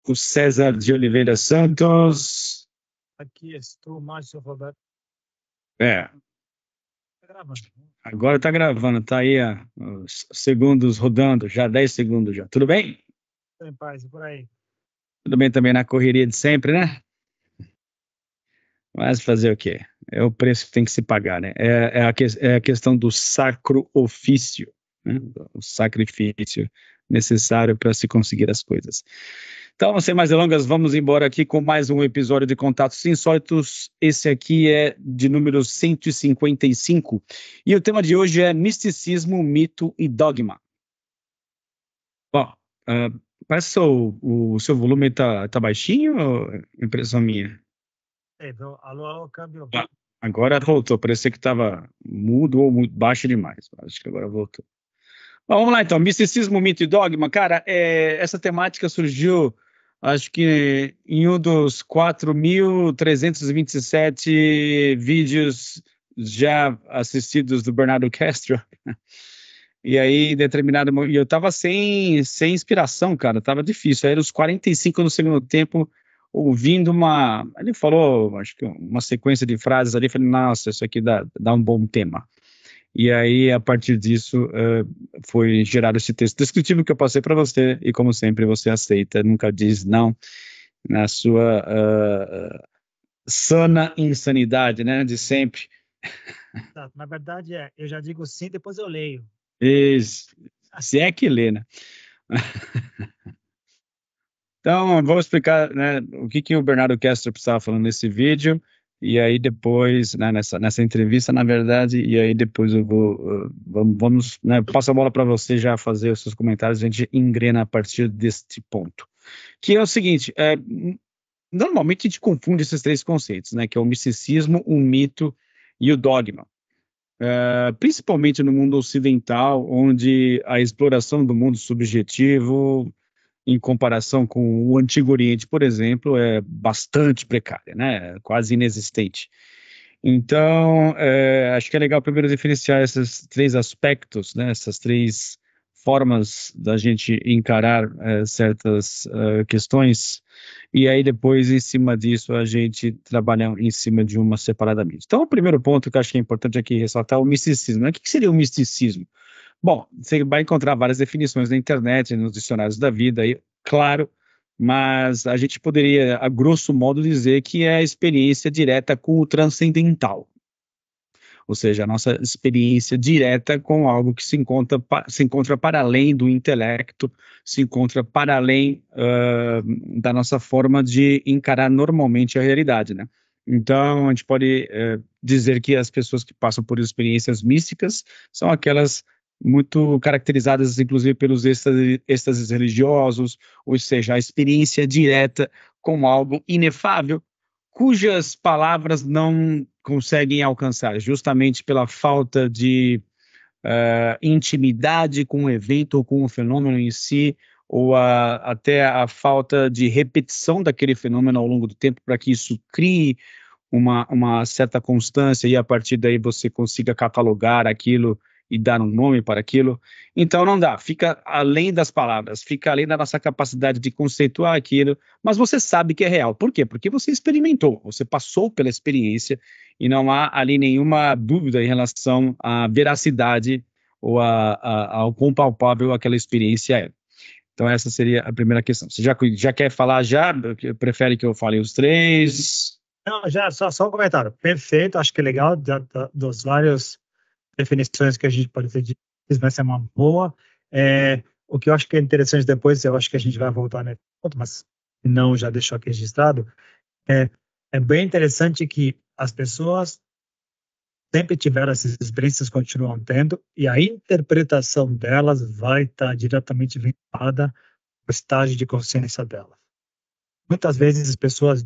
o César de Oliveira Santos. Aqui estou, Márcio Roberto. É, Tá gravando. agora tá gravando, tá aí os segundos rodando, já 10 segundos já. Tudo bem? Tô em paz, e por aí. Tudo bem também na correria de sempre, né? Mas fazer o quê? É o preço que tem que se pagar, né? É a questão do sacro ofício, né? O sacrifício necessário para se conseguir as coisas. Então, sem mais delongas, vamos embora aqui com mais um episódio de Contatos Insólitos. Esse aqui é de número 155. E o tema de hoje é misticismo, mito e dogma. Bom, ah, parece que o seu volume tá baixinho ou é impressão minha? Alô, alô, câmbio. Ah, agora voltou, parecia que estava mudo ou muito baixo demais. Acho que agora voltou. Bom, vamos lá então, misticismo, mito e dogma. Cara, essa temática surgiu, acho que em um dos 4.327 vídeos já assistidos do Bernardo Castro. E aí, em determinado momento, eu tava sem inspiração, cara, tava difícil. Aí, nos 45 do segundo tempo, ouvindo ele falou, acho que uma sequência de frases ali, falei, nossa, isso aqui dá um bom tema. E aí, a partir disso, foi gerado esse texto descritivo que eu passei para você, e como sempre, você aceita, nunca diz não na sua sana insanidade, né, de sempre. Tá, na verdade, eu já digo sim, depois eu leio. E, se é que lê, né? Então, vou explicar, né, o que o Bernardo Castro estava falando nesse vídeo, e aí depois, né, nessa entrevista, na verdade, e aí depois eu vamos, né, passo a bola para você já fazer os seus comentários, a gente engrena a partir deste ponto. Que é o seguinte, normalmente a gente confunde esses três conceitos, né, que é o misticismo, o mito e o dogma. Principalmente no mundo ocidental, onde a exploração do mundo subjetivo em comparação com o Antigo Oriente, por exemplo, é bastante precária, né? Quase inexistente. Então, acho que é legal primeiro diferenciar esses três aspectos, né? Essas três formas da gente encarar certas questões, e aí depois, em cima disso, a gente trabalha em cima de uma separadamente. Então, o primeiro ponto que eu acho que é importante aqui ressaltar é o misticismo, né? O que seria o misticismo? Bom, você vai encontrar várias definições na internet, nos dicionários da vida, aí, claro, mas a gente poderia, a grosso modo, dizer que é a experiência direta com o transcendental, ou seja, a nossa experiência direta com algo que se encontra para além do intelecto, se encontra para além da nossa forma de encarar normalmente a realidade, né? Então, a gente pode dizer que as pessoas que passam por experiências místicas são aquelas muito caracterizadas, inclusive, pelos êxtases religiosos, ou seja, a experiência direta com algo inefável, cujas palavras não conseguem alcançar, justamente pela falta de intimidade com o evento ou com o fenômeno em si, ou até a falta de repetição daquele fenômeno ao longo do tempo, para que isso crie uma certa constância e a partir daí você consiga catalogar aquilo e dar um nome para aquilo. Então não dá, fica além das palavras, fica além da nossa capacidade de conceituar aquilo, mas você sabe que é real. Por quê? Porque você experimentou, você passou pela experiência e não há ali nenhuma dúvida em relação à veracidade ou ao quão palpável aquela experiência é. Então essa seria a primeira questão. Você já quer falar já? Prefere que eu fale os três? Não, já, só um comentário. Perfeito, acho que é legal, das várias definições que a gente pode ter de vai ser uma boa. O que eu acho que é interessante depois, eu acho que a gente vai voltar nesse ponto, mas não já deixou aqui registrado, é, é bem interessante que as pessoas sempre tiveram essas experiências, continuam tendo, e a interpretação delas vai estar diretamente vinculada ao estágio de consciência delas. Muitas vezes pessoas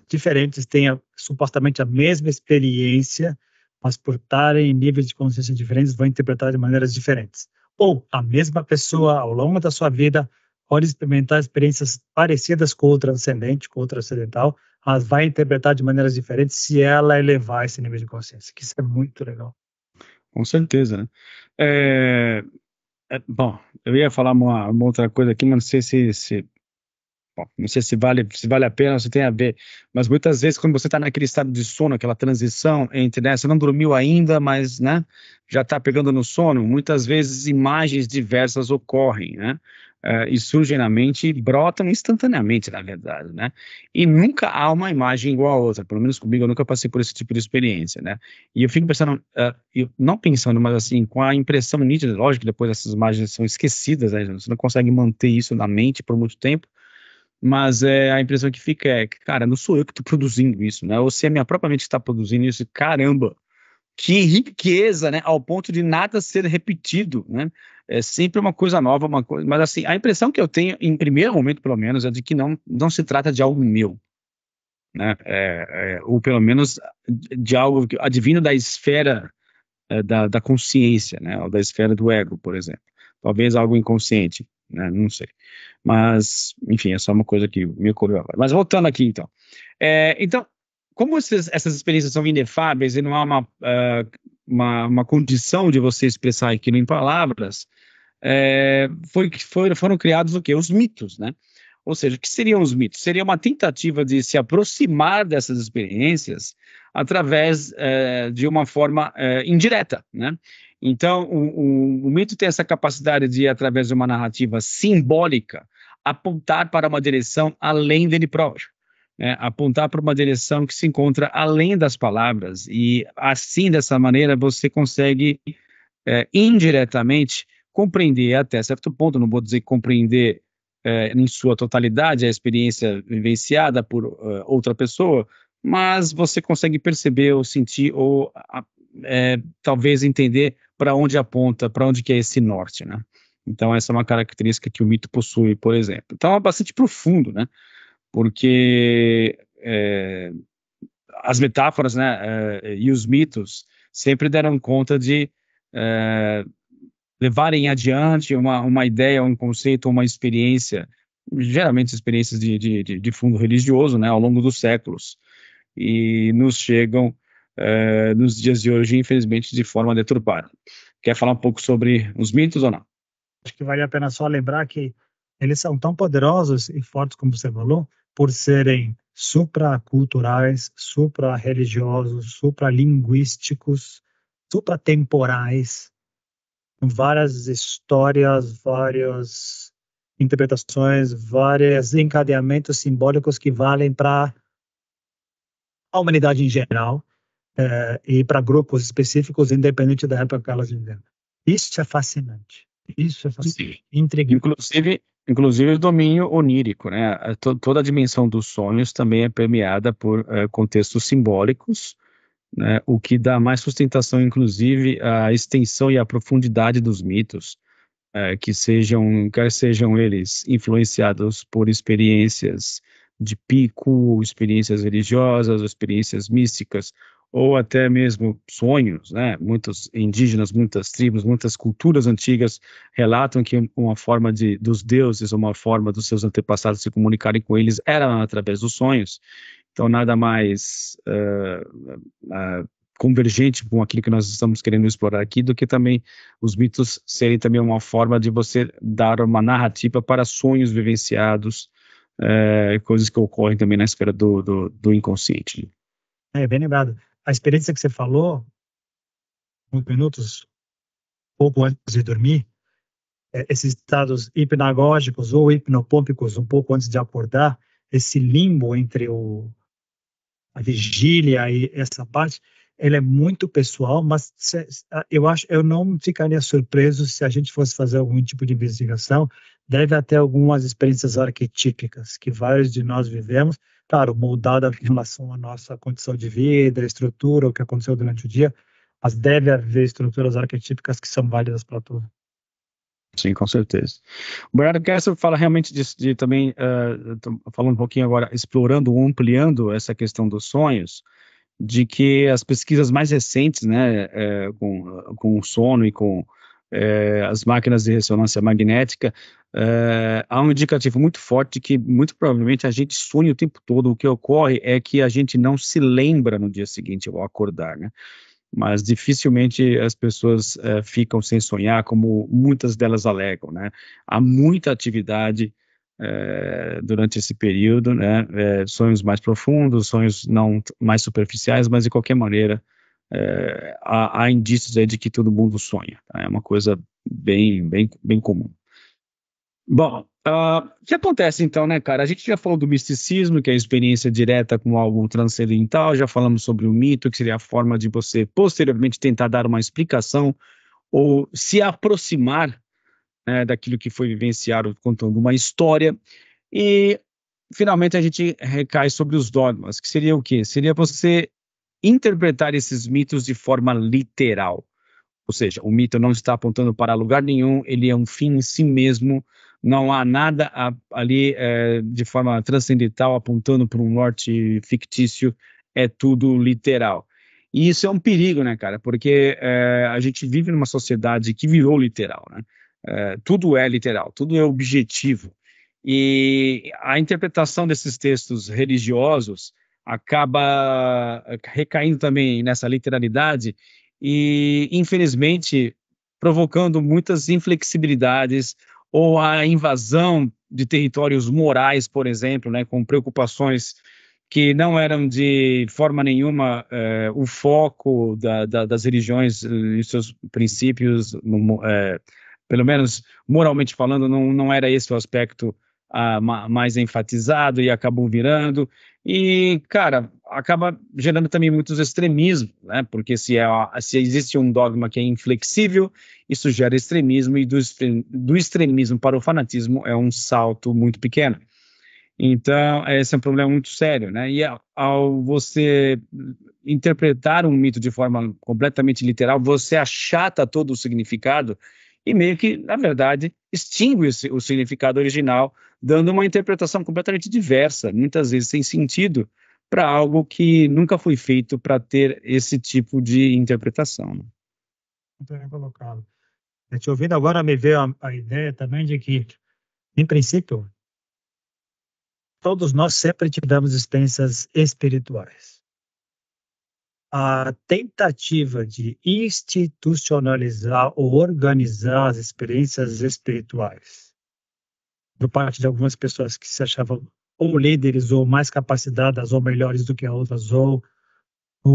diferentes têm supostamente a mesma experiência, mas por estarem em níveis de consciência diferentes, vão interpretar de maneiras diferentes. Ou a mesma pessoa, ao longo da sua vida, pode experimentar experiências parecidas com o transcendente, com o transcendental, mas vai interpretar de maneiras diferentes se ela elevar esse nível de consciência, que isso é muito legal. Com certeza, né? Bom, eu ia falar uma outra coisa aqui, mas não sei se Bom, não sei se vale a pena, se tem a ver, mas muitas vezes quando você está naquele estado de sono, aquela transição entre, né, você não dormiu ainda, mas, né, já está pegando no sono, muitas vezes imagens diversas ocorrem, né, e surgem na mente e brotam instantaneamente, na verdade, né, e nunca há uma imagem igual a outra, pelo menos comigo eu nunca passei por esse tipo de experiência, né, e eu fico pensando, não pensando, mas assim, com a impressão nítida, lógico que depois essas imagens são esquecidas, né, você não consegue manter isso na mente por muito tempo, mas a impressão que fica é que, cara, não sou eu que estou produzindo isso, né? Ou se é minha própria mente que está produzindo isso, caramba, que riqueza, né? Ao ponto de nada ser repetido, né? É sempre uma coisa nova, uma coisa. Mas assim, a impressão que eu tenho, em primeiro momento, pelo menos, é de que não se trata de algo meu, né? Ou pelo menos de algo advindo da esfera da consciência, né? Ou da esfera do ego, por exemplo. Talvez algo inconsciente, né? Não sei. Mas, enfim, é só uma coisa que me ocorreu agora. Mas voltando aqui, então. Então, como essas experiências são inefáveis e não há uma condição de você expressar aquilo em palavras, foram criados o quê? Os mitos, né? Ou seja, o que seriam os mitos? Seria uma tentativa de se aproximar dessas experiências através de uma forma indireta, né? Então, o mito tem essa capacidade de, através de uma narrativa simbólica, apontar para uma direção além dele próprio, né? Apontar para uma direção que se encontra além das palavras, e assim, dessa maneira, você consegue indiretamente compreender até certo ponto, não vou dizer compreender em sua totalidade a experiência vivenciada por outra pessoa, mas você consegue perceber ou sentir ou talvez entender para onde aponta, para onde que é esse norte, né? Então essa é uma característica que o mito possui, por exemplo. Então é bastante profundo, né? Porque as metáforas, né, e os mitos sempre deram conta de é, levarem adiante uma ideia, um conceito, uma experiência, geralmente experiências de fundo religioso, né, ao longo dos séculos, e nos chegam nos dias de hoje, infelizmente, de forma deturpada. Quer falar um pouco sobre os mitos ou não? Acho que vale a pena só lembrar que eles são tão poderosos e fortes como você falou, por serem supraculturais, supra-religiosos, supralinguísticos, supratemporais, várias histórias, várias interpretações, vários encadeamentos simbólicos que valem para a humanidade em geral, e para grupos específicos, independente da época que elas vivem. Isso é fascinante. Isso é Sim. fascinante. Intrigante. Inclusive o domínio onírico, né? Toda a dimensão dos sonhos também é permeada por contextos simbólicos, né? O que dá mais sustentação, inclusive, à extensão e à profundidade dos mitos, quer sejam eles influenciados por experiências de pico, experiências religiosas, experiências místicas, ou até mesmo sonhos, né? Muitos indígenas, muitas tribos, muitas culturas antigas relatam que uma forma dos deuses, uma forma dos seus antepassados se comunicarem com eles era através dos sonhos. Então, nada mais convergente com aquilo que nós estamos querendo explorar aqui, do que também os mitos serem também uma forma de você dar uma narrativa para sonhos vivenciados, coisas que ocorrem também na esfera do inconsciente. Bem lembrado. A experiência que você falou, uns minutos, pouco antes de dormir, esses estados hipnagógicos ou hipnopômpicos, um pouco antes de acordar, esse limbo entre a vigília e essa parte, ele é muito pessoal, mas eu não ficaria surpreso se a gente fosse fazer algum tipo de investigação. Deve até algumas experiências arquetípicas que vários de nós vivemos, claro, moldada em relação à nossa condição de vida, estrutura, o que aconteceu durante o dia, mas deve haver estruturas arquetípicas que são válidas para tudo. Sim, com certeza. O Bernardo Kessler fala realmente de também, falando um pouquinho agora, explorando ou ampliando essa questão dos sonhos, de que as pesquisas mais recentes, né, com o sono e com as máquinas de ressonância magnética, há um indicativo muito forte de que, muito provavelmente, a gente sonha o tempo todo. O que ocorre é que a gente não se lembra no dia seguinte ao acordar, né? Mas dificilmente as pessoas ficam sem sonhar, como muitas delas alegam, né? Há muita atividade durante esse período, né? Sonhos mais profundos, sonhos não mais superficiais, mas de qualquer maneira há indícios aí de que todo mundo sonha. Tá? É uma coisa bem comum. Bom, o que acontece então, né, cara? A gente já falou do misticismo, que é a experiência direta com algo transcendental, já falamos sobre o mito, que seria a forma de você posteriormente tentar dar uma explicação ou se aproximar, né, daquilo que foi vivenciado contando uma história. E finalmente a gente recai sobre os dogmas, que seria o quê? Seria você interpretar esses mitos de forma literal. Ou seja, o mito não está apontando para lugar nenhum, ele é um fim em si mesmo, não há nada ali de forma transcendental apontando para um norte fictício, é tudo literal. E isso é um perigo, né, cara? Porque a gente vive numa sociedade que virou literal, né? Tudo é literal, tudo é objetivo. E a interpretação desses textos religiosos acaba recaindo também nessa literalidade e, infelizmente, provocando muitas inflexibilidades ou a invasão de territórios morais, por exemplo, né, com preocupações que não eram de forma nenhuma o foco das religiões e seus princípios, pelo menos moralmente falando, não era esse o aspecto mais enfatizado e acabou virando. E, cara, acaba gerando também muitos extremismos, né? Porque se existe um dogma que é inflexível, isso gera extremismo, e do extremismo para o fanatismo é um salto muito pequeno. Então, esse é um problema muito sério, né? E ao você interpretar um mito de forma completamente literal, você achata todo o significado e meio que, na verdade, extingue o significado original, dando uma interpretação completamente diversa, muitas vezes sem sentido, para algo que nunca foi feito para ter esse tipo de interpretação. Né? Muito bem colocado. Te ouvindo agora, me veio a ideia também de que, em princípio, todos nós sempre tivemos experiências espirituais. A tentativa de institucionalizar ou organizar as experiências espirituais por parte de algumas pessoas que se achavam ou líderes ou mais capacitadas ou melhores do que outras ou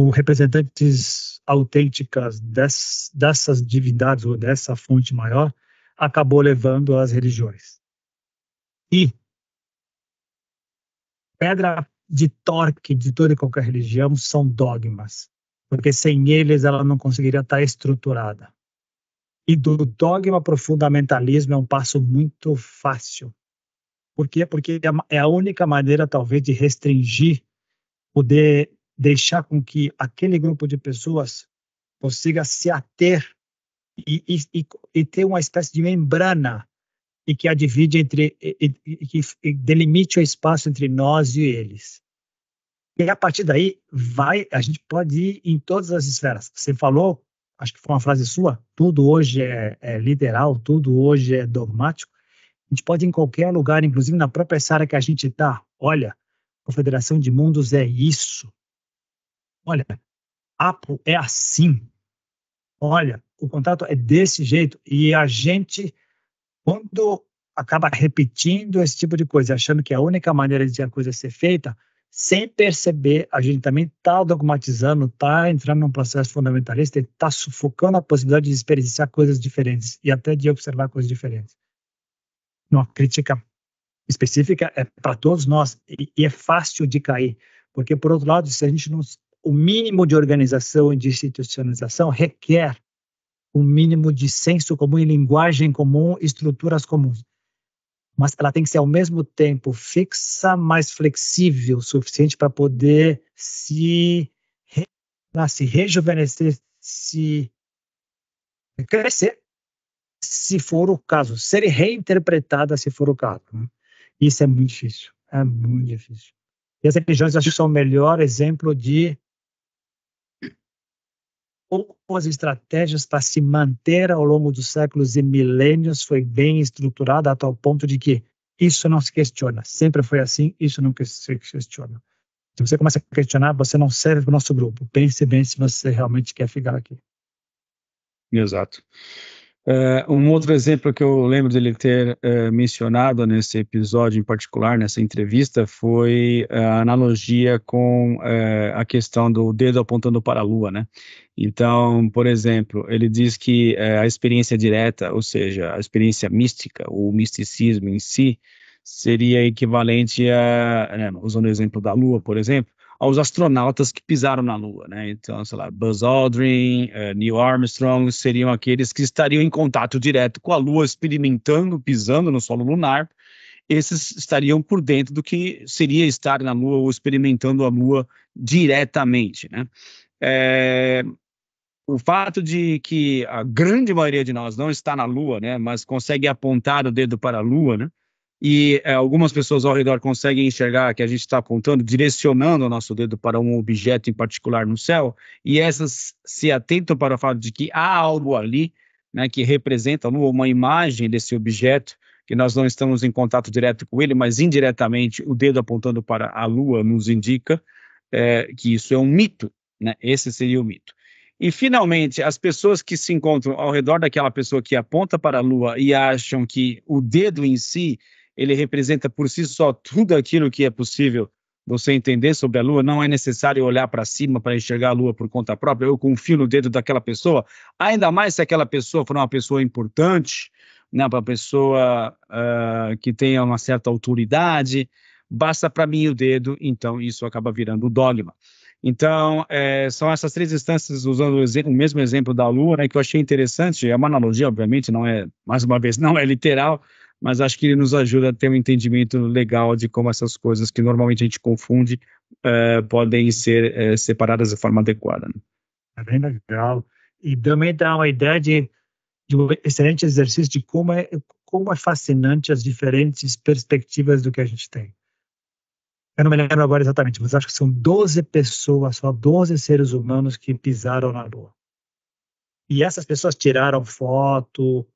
representantes autênticas dessas divindades ou dessa fonte maior, acabou levando às religiões. E pedra de torque de toda e qualquer religião são dogmas, porque sem eles ela não conseguiria estar estruturada. E do dogma para o fundamentalismo é um passo muito fácil. Por quê? Porque é a única maneira, talvez, de restringir, poder deixar com que aquele grupo de pessoas consiga se ater e ter uma espécie de membrana e que a divide que delimite o espaço entre nós e eles. E a partir daí a gente pode ir em todas as esferas. Você falou, acho que foi uma frase sua, tudo hoje é literal, tudo hoje é dogmático. A gente pode ir em qualquer lugar, inclusive na própria área que a gente está. Olha, a Confederação de Mundos é isso. Olha, Apple é assim. Olha, o contrato é desse jeito. E a gente, quando acaba repetindo esse tipo de coisa, achando que é a única maneira de a coisa ser feita, sem perceber, a gente também está dogmatizando, está entrando num processo fundamentalista e está sufocando a possibilidade de experienciar coisas diferentes e até de observar coisas diferentes. Uma crítica específica é para todos nós e é fácil de cair, porque, por outro lado, se a gente não, o mínimo de organização e de institucionalização requer um mínimo de senso comum e linguagem comum, estruturas comuns. Mas ela tem que ser, ao mesmo tempo, fixa, mas flexível o suficiente para poder se rejuvenescer, se crescer, se for o caso, ser reinterpretada, se for o caso. Isso é muito difícil. É muito difícil. E as religiões, acho que são o melhor exemplo de as estratégias para se manter ao longo dos séculos e milênios foi bem estruturada a tal ponto de que isso não se questiona. Sempre foi assim, isso não se questiona. Se você começa a questionar, você não serve para o nosso grupo. Pense bem se você realmente quer ficar aqui. Exato. Um outro exemplo que eu lembro dele ter mencionado nesse episódio em particular, nessa entrevista, foi a analogia com a questão do dedo apontando para a lua, né? Então, por exemplo, ele diz que a experiência direta, ou seja, a experiência mística, o misticismo em si, seria equivalente a, né, usando o exemplo da lua, por exemplo, aos astronautas que pisaram na Lua, né? Então, sei lá, Buzz Aldrin, Neil Armstrong seriam aqueles que estariam em contato direto com a Lua, experimentando, pisando no solo lunar. Esses estariam por dentro do que seria estar na Lua ou experimentando a Lua diretamente, né? É, o fato de que a grande maioria de nós não está na Lua, né, mas consegue apontar o dedo para a Lua, né, e algumas pessoas ao redor conseguem enxergar que a gente está apontando, direcionando o nosso dedo para um objeto em particular no céu, e essas se atentam para o fato de que há algo ali, né, que representa a Lua, uma imagem desse objeto, que nós não estamos em contato direto com ele, mas indiretamente o dedo apontando para a Lua nos indica que isso é um mito, né? Esse seria o mito. E, finalmente, as pessoas que se encontram ao redor daquela pessoa que aponta para a Lua e acham que o dedo em si, ele representa por si só tudo aquilo que é possível você entender sobre a Lua, não é necessário olhar para cima para enxergar a Lua por conta própria, eu confio no dedo daquela pessoa, ainda mais se aquela pessoa for uma pessoa importante, né, uma pessoa que tenha uma certa autoridade, basta para mim o dedo, então isso acaba virando o dogma. Então, são essas três instâncias, usando o mesmo exemplo da Lua, né, que eu achei interessante. É uma analogia, obviamente, não é, mais uma vez, não é literal, mas acho que ele nos ajuda a ter um entendimento legal de como essas coisas que normalmente a gente confunde podem ser separadas de forma adequada, né? É bem legal. E também dá uma ideia de um excelente exercício de como é fascinante as diferentes perspectivas do que a gente tem. Eu não me lembro agora exatamente, mas acho que são 12 pessoas, só 12 seres humanos que pisaram na Lua. E essas pessoas tiraram foto,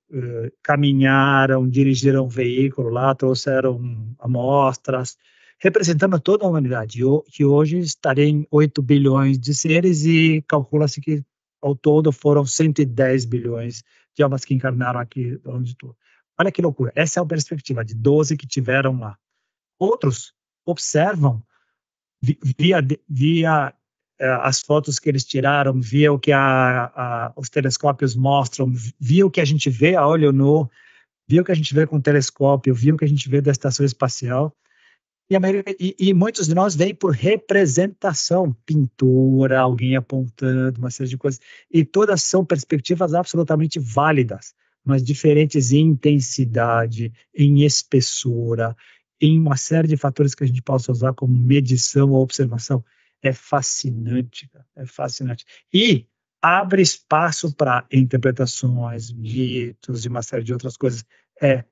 caminharam, dirigiram um veículo lá, trouxeram amostras, representando toda a humanidade, que hoje estaria em 8 bilhões de seres e calcula-se que ao todo foram 110 bilhões de almas que encarnaram aqui onde estou. Olha que loucura. Essa é a perspectiva de 12 que tiveram lá. Outros observam via as fotos que eles tiraram, via o que os telescópios mostram, via o que a gente vê a olho nu, via o que a gente vê com o telescópio, via o que a gente vê da estação espacial. E muitos de nós veem por representação, pintura, alguém apontando, uma série de coisas. E todas são perspectivas absolutamente válidas, mas diferentes em intensidade, em espessura, em uma série de fatores que a gente possa usar como medição ou observação. É fascinante, cara, é fascinante. E abre espaço para interpretações, mitos e uma série de outras coisas. É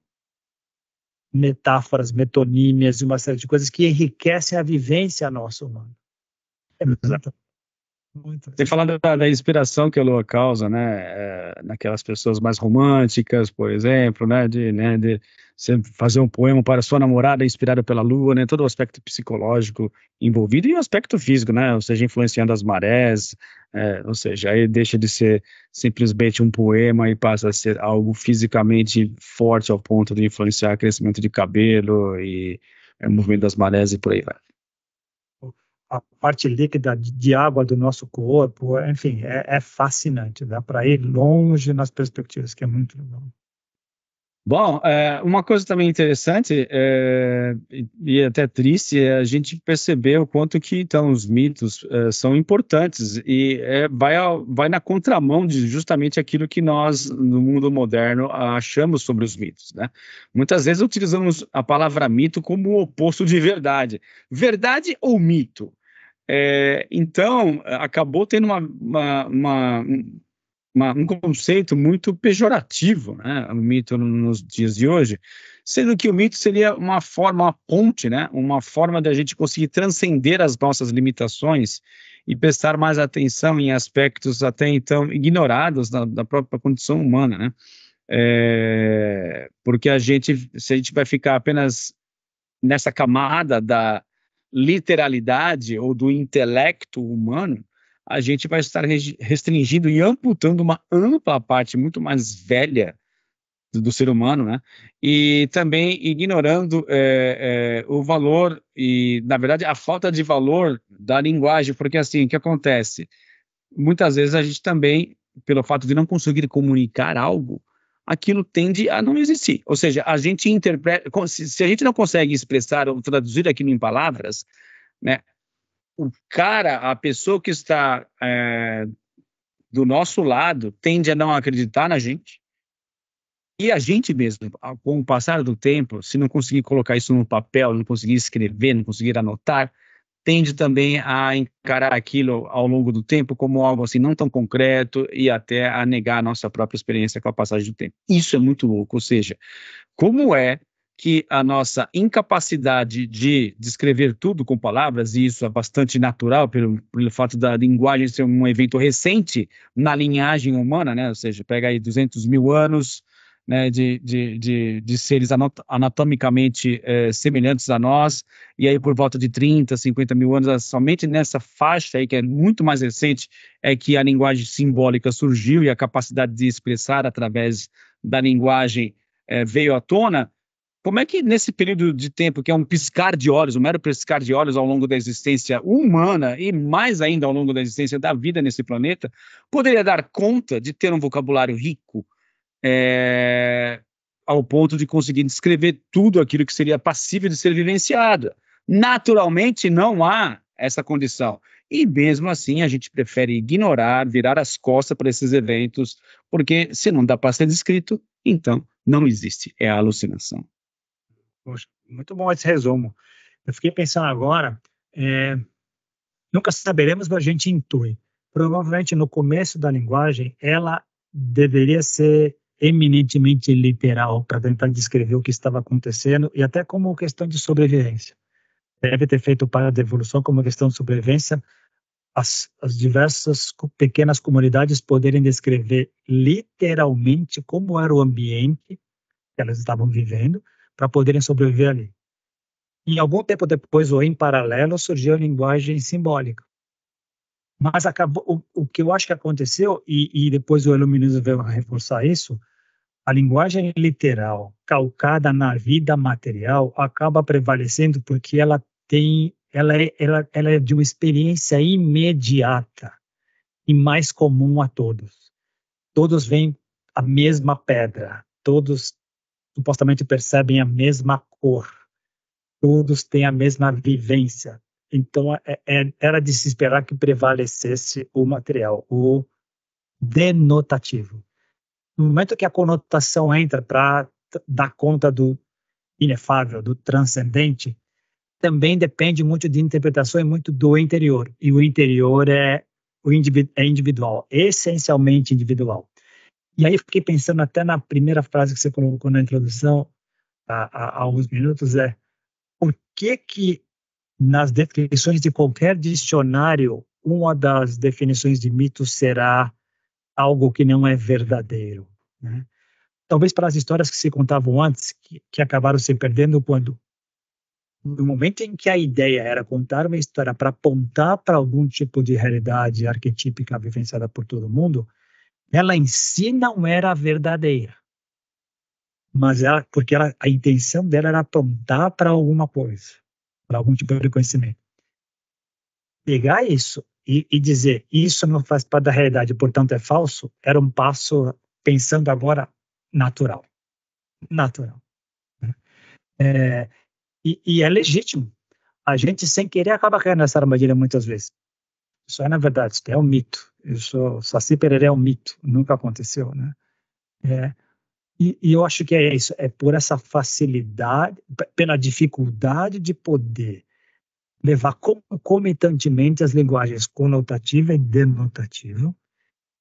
metáforas, metonímias e uma série de coisas que enriquecem a vivência nossa humana. É muito. Tem falado da inspiração que a Lua causa, né, naquelas pessoas mais românticas, por exemplo, de você fazer um poema para sua namorada inspirada pela Lua, né, todo o aspecto psicológico envolvido e o aspecto físico, né, ou seja, influenciando as marés, ou seja, aí deixa de ser simplesmente um poema e passa a ser algo fisicamente forte ao ponto de influenciar crescimento de cabelo e movimento das marés e por aí vai. A parte líquida de água do nosso corpo, enfim, é fascinante. Dá para ir longe nas perspectivas, que é muito legal. Bom, uma coisa também interessante e até triste é a gente perceber o quanto que então os mitos são importantes e vai na contramão de justamente aquilo que nós no mundo moderno achamos sobre os mitos, né? Muitas vezes utilizamos a palavra mito como o oposto de verdade. Verdade ou mito? Então acabou tendo um conceito muito pejorativo, né, o mito nos dias de hoje, sendo que o mito seria uma forma, uma ponte, né, uma forma da gente conseguir transcender as nossas limitações e prestar mais atenção em aspectos até então ignorados da própria condição humana, né? Porque se a gente vai ficar apenas nessa camada da literalidade ou do intelecto humano, a gente vai estar restringindo e amputando uma ampla parte muito mais velha do ser humano, né? E também ignorando o valor e, na verdade, a falta de valor da linguagem, porque assim, o que acontece? Muitas vezes a gente também, pelo fato de não conseguir comunicar algo, aquilo tende a não existir. Ou seja, a gente interpreta, se a gente não consegue expressar ou traduzir aquilo em palavras, né? O cara, a pessoa que está do nosso lado, tende a não acreditar na gente. E a gente mesmo, com o passar do tempo, se não conseguir colocar isso no papel, não conseguir escrever, não conseguir anotar, tende também a encarar aquilo ao longo do tempo como algo assim não tão concreto e até a negar a nossa própria experiência com a passagem do tempo. Isso é muito louco, ou seja, como é que a nossa incapacidade de descrever tudo com palavras, e isso é bastante natural pelo fato da linguagem ser um evento recente na linhagem humana, né? Ou seja, pega aí 200 mil anos, né, de seres anatomicamente semelhantes a nós, e aí por volta de 30, 50 mil anos, somente nessa faixa aí, que é muito mais recente, é que a linguagem simbólica surgiu e a capacidade de expressar através da linguagem veio à tona. Como é que nesse período de tempo, que é um piscar de olhos, um mero piscar de olhos ao longo da existência humana e mais ainda ao longo da existência da vida nesse planeta, poderia dar conta de ter um vocabulário rico ao ponto de conseguir descrever tudo aquilo que seria passível de ser vivenciado? Naturalmente, não há essa condição. E mesmo assim, a gente prefere ignorar, virar as costas para esses eventos, porque se não dá para ser descrito, então não existe, é a alucinação. Poxa, muito bom esse resumo. Eu fiquei pensando agora, nunca saberemos, mas a gente intui. Provavelmente no começo da linguagem, ela deveria ser eminentemente literal para tentar descrever o que estava acontecendo e até como questão de sobrevivência. Deve ter feito parte da evolução como questão de sobrevivência, as diversas pequenas comunidades poderem descrever literalmente como era o ambiente que elas estavam vivendo para poderem sobreviver ali. E algum tempo depois, ou em paralelo, surgiu a linguagem simbólica. Mas acabou, o que eu acho que aconteceu, e depois o iluminismo veio a reforçar isso, a linguagem literal, calcada na vida material, acaba prevalecendo porque ela é de uma experiência imediata e mais comum a todos. Todos veem a mesma pedra, todos supostamente percebem a mesma cor, todos têm a mesma vivência. Então, era de se esperar que prevalecesse o material, o denotativo. No momento que a conotação entra para dar conta do inefável, do transcendente, também depende muito de interpretação e muito do interior. E o interior é individual, essencialmente individual. E aí eu fiquei pensando até na primeira frase que você colocou na introdução, há alguns minutos, por que nas definições de qualquer dicionário, uma das definições de mito será algo que não é verdadeiro, né? Talvez para as histórias que se contavam antes, que acabaram se perdendo quando, no momento em que a ideia era contar uma história para apontar para algum tipo de realidade arquetípica vivenciada por todo mundo, ela em si não era verdadeira, mas porque a intenção dela era apontar para alguma coisa, para algum tipo de conhecimento. Pegar isso e dizer isso não faz parte da realidade, portanto é falso, era um passo, pensando agora, natural. Natural. E é legítimo. A gente, sem querer, acaba caindo nessa armadilha muitas vezes. Isso é, na verdade, isso é um mito. Saci Pererê é um mito. Nunca aconteceu, né? E eu acho que é isso. É por essa facilidade, pela dificuldade de poder levar concomitantemente as linguagens conotativa e denotativa.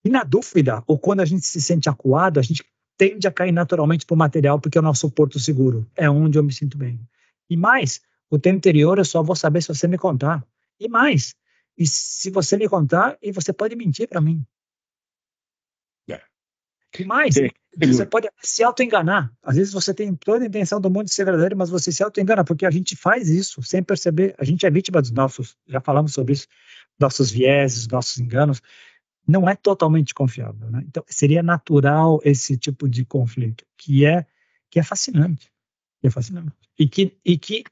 E na dúvida, ou quando a gente se sente acuado, a gente tende a cair naturalmente para o material, porque é o nosso porto seguro. É onde eu me sinto bem. E mais, o teu interior eu só vou saber se você me contar. E mais, e se você me contar, e você pode mentir para mim. E mais, você pode se auto-enganar. Às vezes você tem toda a intenção do mundo de ser verdadeiro, mas você se auto-engana, porque a gente faz isso sem perceber. A gente é vítima dos nossos, já falamos sobre isso, nossos vieses, nossos enganos, não é totalmente confiável, né? Então, seria natural esse tipo de conflito, que é fascinante, que é fascinante. E que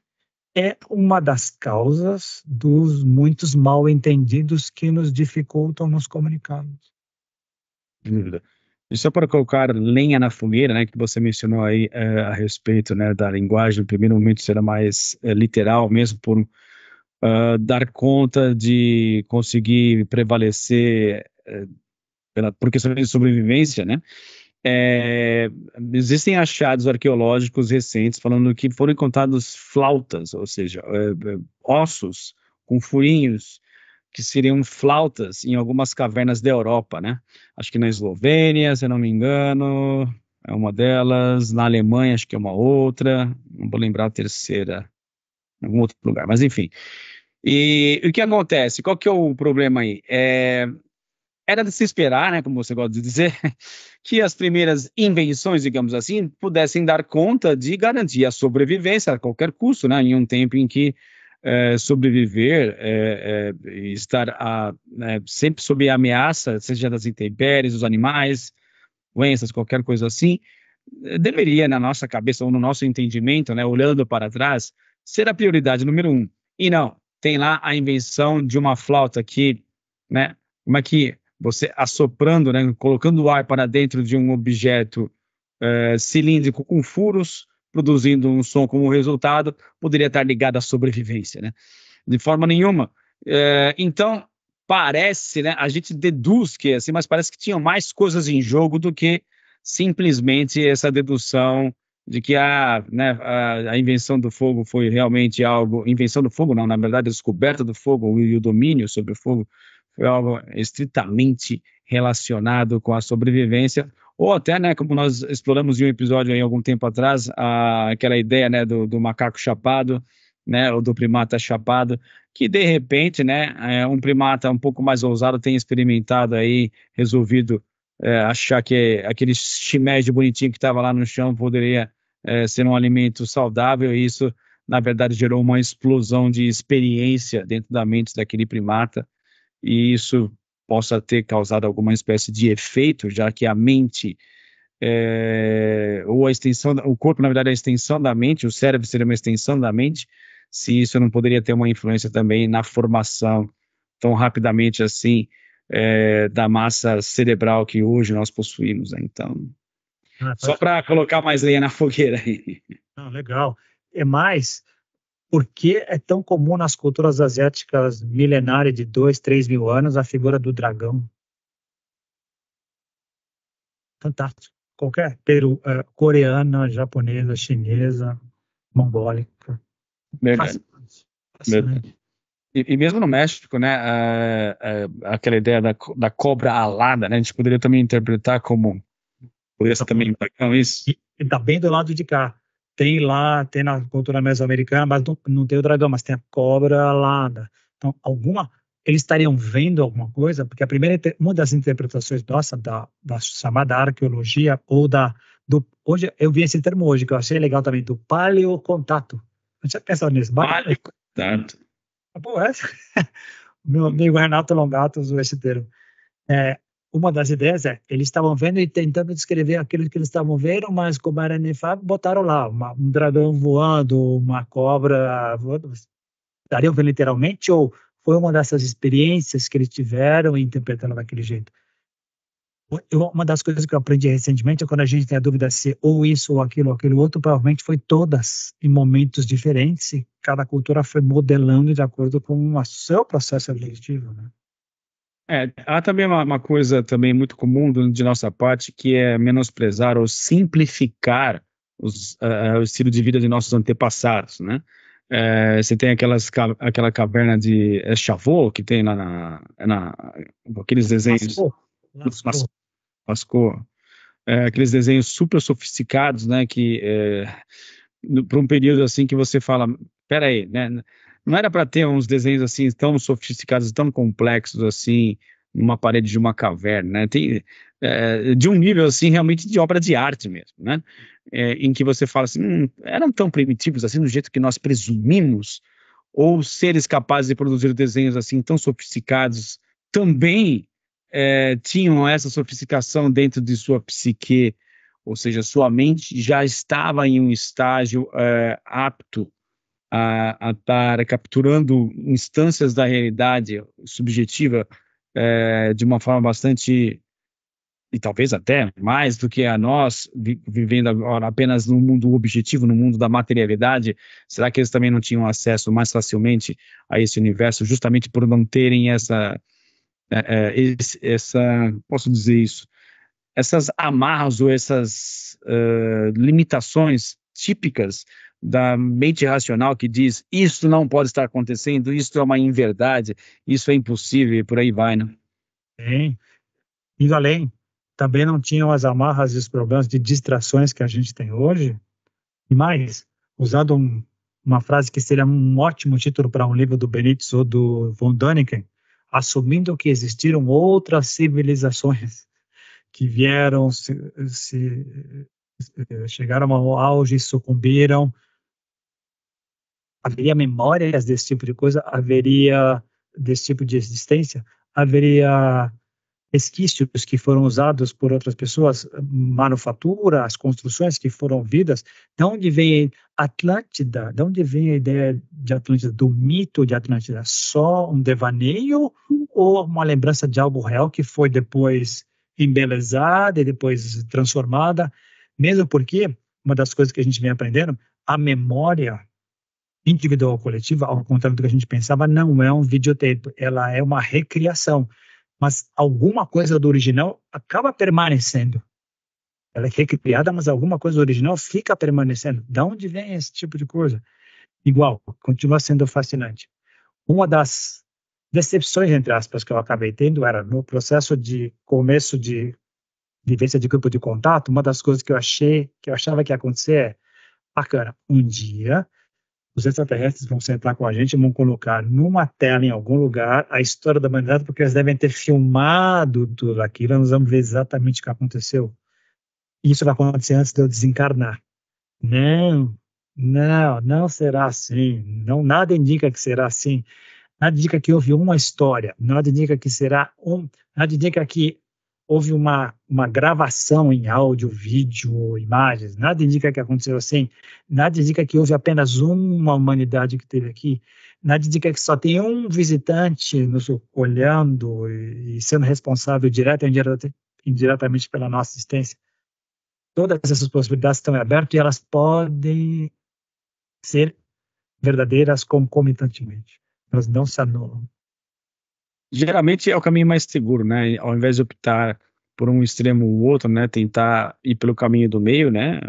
é uma das causas dos muitos mal-entendidos que nos dificultam nos comunicarmos. Dúvida. E só para colocar lenha na fogueira, né, que você mencionou aí a respeito, né, da linguagem, no primeiro momento será mais literal, mesmo por dar conta de conseguir prevalecer por questões de sobrevivência, né? É, existem achados arqueológicos recentes falando que foram encontrados flautas, ou seja, ossos com furinhos que seriam flautas em algumas cavernas da Europa, né? Acho que na Eslovênia, se eu não me engano, é uma delas. Na Alemanha, acho que é uma outra. Não vou lembrar a terceira, em algum outro lugar, mas enfim. E o que acontece? Qual que é o problema aí? Era de se esperar, né, como você gosta de dizer, que as primeiras invenções, digamos assim, pudessem dar conta de garantir a sobrevivência a qualquer custo, né, em um tempo em que sobreviver, estar né, sempre sob ameaça, seja das intempéries, dos animais, doenças, qualquer coisa assim, deveria, na nossa cabeça ou no nosso entendimento, né, olhando para trás, ser a prioridade número um. E não, tem lá a invenção de uma flauta que, né, como é que você assoprando, né, colocando o ar para dentro de um objeto cilíndrico com furos, produzindo um som como resultado, poderia estar ligado à sobrevivência, né? De forma nenhuma. Então, parece, né, a gente deduz que, assim, mas parece que tinham mais coisas em jogo do que simplesmente essa dedução de que né, a invenção do fogo foi realmente algo, invenção do fogo não, na verdade a descoberta do fogo e o domínio sobre o fogo foi algo estritamente relacionado com a sobrevivência, ou até, né, como nós exploramos em um episódio aí algum tempo atrás, aquela ideia, né, do macaco chapado, né, ou do primata chapado, que de repente, né, um primata um pouco mais ousado tem experimentado aí, resolvido achar que aquele shimeji bonitinho que estava lá no chão poderia ser um alimento saudável, e isso, na verdade, gerou uma explosão de experiência dentro da mente daquele primata, e isso possa ter causado alguma espécie de efeito, já que a mente, ou a extensão, o corpo, na verdade, é a extensão da mente, o cérebro seria uma extensão da mente, se isso não poderia ter uma influência também na formação tão rapidamente assim da massa cerebral que hoje nós possuímos, né? Então, só para colocar mais lenha na fogueira aí. Legal. É mais, por que é tão comum nas culturas asiáticas milenárias de 2, 3 mil anos a figura do dragão? Fantástico. Qualquer coreana, japonesa, chinesa, mongólica. Verdade. Fascinante. E mesmo no México, né, aquela ideia da cobra alada, né, a gente poderia também interpretar como, poderia ser também dragão, isso? E está bem do lado de cá. Tem lá, tem na cultura mesoamericana, mas não tem o dragão, mas tem a cobra alada. Então, eles estariam vendo alguma coisa, porque uma das interpretações nossa da chamada arqueologia, hoje eu vi esse termo hoje, que eu achei legal também, do paleocontato. Eu tinha pensado nisso. Paleocontato. Pô, meu amigo Renato Longato usou esse termo. Uma das ideias eles estavam vendo e tentando descrever aquilo que eles estavam vendo, mas como era inefável, botaram lá um dragão voando, uma cobra voando. Estariam vendo literalmente ou foi uma dessas experiências que eles tiveram interpretando daquele jeito? Uma das coisas que eu aprendi recentemente é quando a gente tem a dúvida se ou isso ou aquilo outro, provavelmente foi todas em momentos diferentes e cada cultura foi modelando de acordo com o seu processo evolutivo, né? Há também uma coisa também muito comum de nossa parte, que é menosprezar ou simplificar o estilo de vida de nossos antepassados, né? Você tem aquela caverna de Chavô, que tem lá aqueles desenhos... Lascaux. Aqueles desenhos super sofisticados, né? Que para um período assim que você fala, peraí, né? Não era para ter uns desenhos assim tão sofisticados, tão complexos assim, numa parede de uma caverna, né? Tem de um nível assim realmente de obra de arte mesmo, né? Em que você fala assim, eram tão primitivos assim, do jeito que nós presumimos, ou seres capazes de produzir desenhos assim tão sofisticados também tinham essa sofisticação dentro de sua psique, ou seja, sua mente já estava em um estágio apto a estar capturando instâncias da realidade subjetiva de uma forma bastante, e talvez até mais do que a nós, vivendo agora apenas no mundo objetivo, no mundo da materialidade. Será que eles também não tinham acesso mais facilmente a esse universo, justamente por não terem essa, posso dizer isso, essas amarras ou essas limitações típicas da mente racional que diz isso não pode estar acontecendo, isso é uma inverdade, isso é impossível e por aí vai, né? Sim. Indo além, também não tinham as amarras e os problemas de distrações que a gente tem hoje. E mais, usando uma frase que seria um ótimo título para um livro do Benítez ou do von Däniken, assumindo que existiram outras civilizações que vieram, chegaram ao auge, sucumbiram, haveria memórias desse tipo de coisa, haveria desse tipo de existência, haveria resquícios que foram usados por outras pessoas, manufatura, as construções que foram vidas. De onde vem Atlântida? De onde vem a ideia de Atlântida, do mito de Atlântida? Só um devaneio ou uma lembrança de algo real que foi depois embelezada e depois transformada? Mesmo porque, uma das coisas que a gente vem aprendendo, a memória individual ou coletiva, ao contrário do que a gente pensava, não é um videotape, ela é uma recriação. Mas alguma coisa do original acaba permanecendo. Ela é recriada, mas alguma coisa do original fica permanecendo. De onde vem esse tipo de coisa? Igual, continua sendo fascinante. Uma das decepções, entre aspas, que eu acabei tendo era no processo de começo de vivência de grupo de contato, uma das coisas que eu achava que ia acontecer é, bacana, um dia os extraterrestres vão sentar com a gente e vão colocar numa tela em algum lugar a história da humanidade, porque eles devem ter filmado tudo aquilo, nós vamos ver exatamente o que aconteceu. Isso vai acontecer antes de eu desencarnar. Não, não será assim. Não, nada indica que será assim. Nada indica que houve uma história. Nada indica que será nada indica que houve uma gravação em áudio, vídeo, imagens. Nada indica que aconteceu assim. Nada indica que houve apenas uma humanidade que teve aqui. Nada indica que só tem um visitante nos olhando e sendo responsável direta ou indiretamente pela nossa existência. Todas essas possibilidades estão abertas e elas podem ser verdadeiras concomitantemente. Elas não se anulam. Geralmente é o caminho mais seguro, né? Ao invés de optar por um extremo ou outro, né? Tentar ir pelo caminho do meio, né?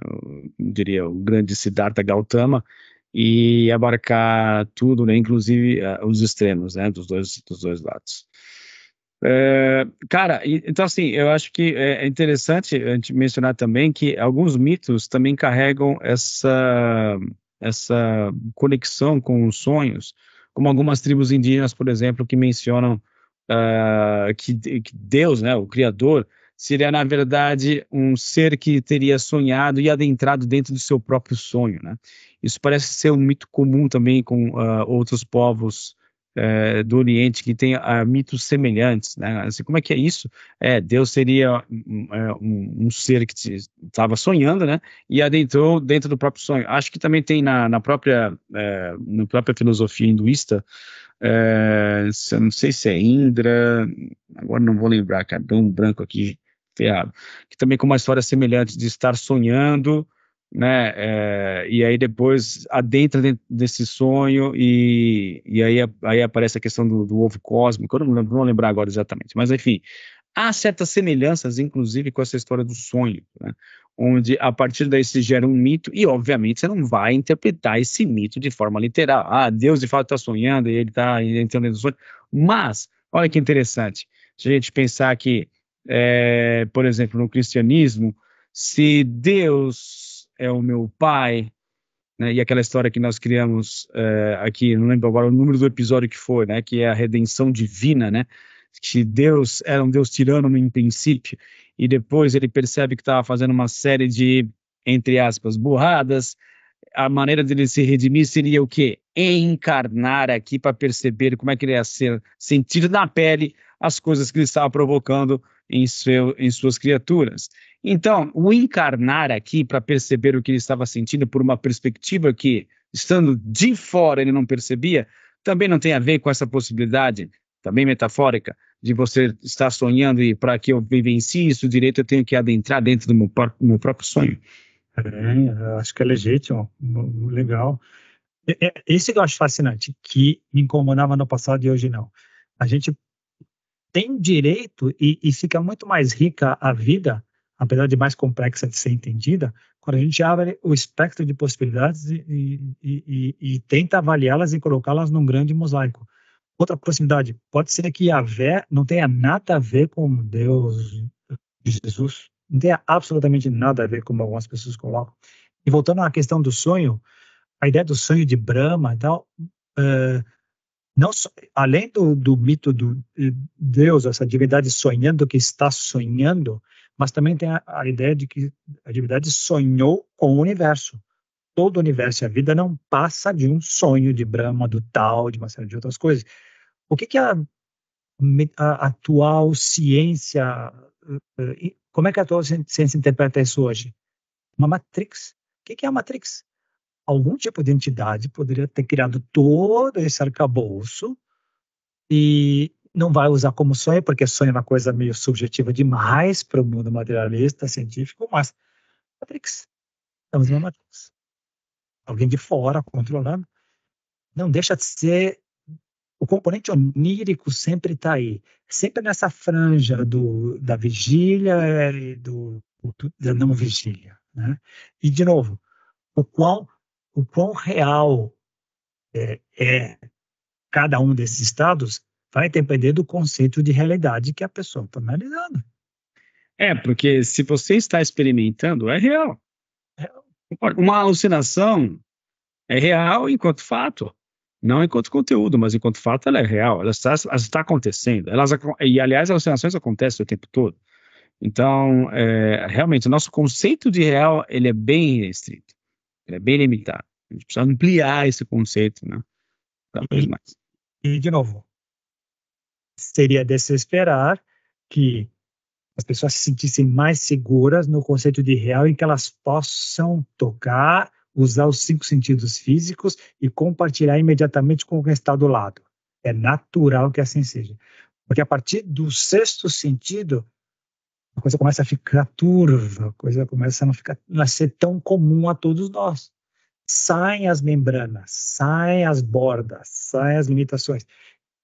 Eu diria o grande Siddhartha Gautama e abarcar tudo, né? Inclusive os extremos, né? Dos dois lados. Cara, então assim, eu acho que é interessante a gente mencionar também que alguns mitos também carregam essa conexão com os sonhos, como algumas tribos indígenas, por exemplo, que mencionam que Deus, né, o Criador, seria na verdade um ser que teria sonhado e adentrado dentro do seu próprio sonho, né? Isso parece ser um mito comum também com outros povos do Oriente que tem mitos semelhantes, né? Assim, como é que é isso? Deus seria um ser que estava sonhando, né? E adentrou dentro do próprio sonho. Acho que também tem na própria filosofia hinduísta, não sei se é Indra, agora não vou lembrar, cara, deu um branco aqui, ferrado, que também com uma história semelhante de estar sonhando, né, e aí depois adentra dentro desse sonho e aí aparece a questão do ovo cósmico, eu não vou lembrar agora exatamente, mas enfim, há certas semelhanças, inclusive, com essa história do sonho, né? Onde a partir daí se gera um mito, e obviamente você não vai interpretar esse mito de forma literal. Ah, Deus de fato está sonhando e ele está entrando dentro do sonho. Mas, olha que interessante, se a gente pensar que, por exemplo, no cristianismo, se Deus é o meu pai, né, e aquela história que nós criamos aqui, não lembro agora o número do episódio que foi, né, que é a redenção divina, né, que Deus era um Deus tirano em princípio, e depois ele percebe que estava fazendo uma série de, entre aspas, burradas, a maneira dele se redimir seria o quê? Encarnar aqui para perceber como é que ele ia sentir na pele as coisas que ele estava provocando em suas criaturas. Então, o encarnar aqui para perceber o que ele estava sentindo por uma perspectiva que, estando de fora, ele não percebia, também não tem a ver com essa possibilidade, também metafórica, de você estar sonhando e para que eu vivencie isso direito, eu tenho que adentrar dentro do meu próprio sonho. Acho que é legítimo, legal. Isso que eu acho fascinante, que me incomodava no passado e hoje não. A gente tem direito e fica muito mais rica a vida, apesar de mais complexa de ser entendida, quando a gente abre o espectro de possibilidades e tenta avaliá-las e colocá-las num grande mosaico. Outra possibilidade, pode ser que Yahvé não tenha nada a ver com Deus de Jesus, não tenha absolutamente nada a ver com algumas pessoas colocam. E voltando à questão do sonho, a ideia do sonho de Brahma e tal, não só, além do mito do Deus, essa divindade sonhando que está sonhando, mas também tem a ideia de que a divindade sonhou com o universo. Todo o universo e a vida não passa de um sonho de Brahma, do Tao, de uma série de outras coisas. O que a atual ciência, como é que a atual ciência interpreta isso hoje? Uma matrix. O que é a matrix? Algum tipo de entidade poderia ter criado todo esse arcabouço e não vai usar como sonho, porque sonho é uma coisa meio subjetiva demais para o mundo materialista, científico, mas Matrix. Estamos numa Matrix. Alguém de fora controlando. Não deixa de ser. O componente onírico sempre está aí. Sempre nessa franja da vigília e da não vigília. Né? E, de novo, o quão real é cada um desses estados vai depender do conceito de realidade que a pessoa está analisando. Porque se você está experimentando, é real. Uma alucinação é real enquanto fato, não enquanto conteúdo, mas enquanto fato ela é real, ela está acontecendo. E, aliás, as alucinações acontecem o tempo todo. Então, realmente, o nosso conceito de real ele é bem restrito, ele é bem limitado. A gente precisa ampliar esse conceito, né? Cada vez mais. E, de novo, seria de se esperar que as pessoas se sentissem mais seguras no conceito de real, em que elas possam tocar, usar os 5 sentidos físicos e compartilhar imediatamente com quem está do lado. É natural que assim seja. Porque a partir do 6º sentido, a coisa começa a ficar turva, a coisa começa a não ser tão comum a todos nós. Saem as membranas, saem as bordas, saem as limitações.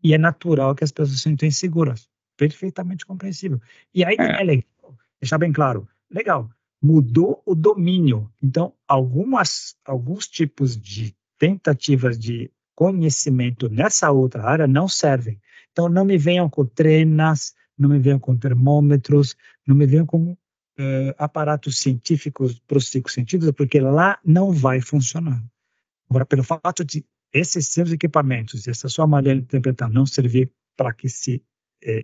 E é natural que as pessoas se sentem seguras. Perfeitamente compreensível. E aí é legal, deixar bem claro, legal, mudou o domínio. Então, alguns tipos de tentativas de conhecimento nessa outra área não servem. Então, não me venham com trenas, não me venham com termômetros, não me venham com aparatos científicos para os 5 sentidos, porque lá não vai funcionar. Agora, pelo fato de esses seus equipamentos, essa sua maneira de interpretar não servir para que se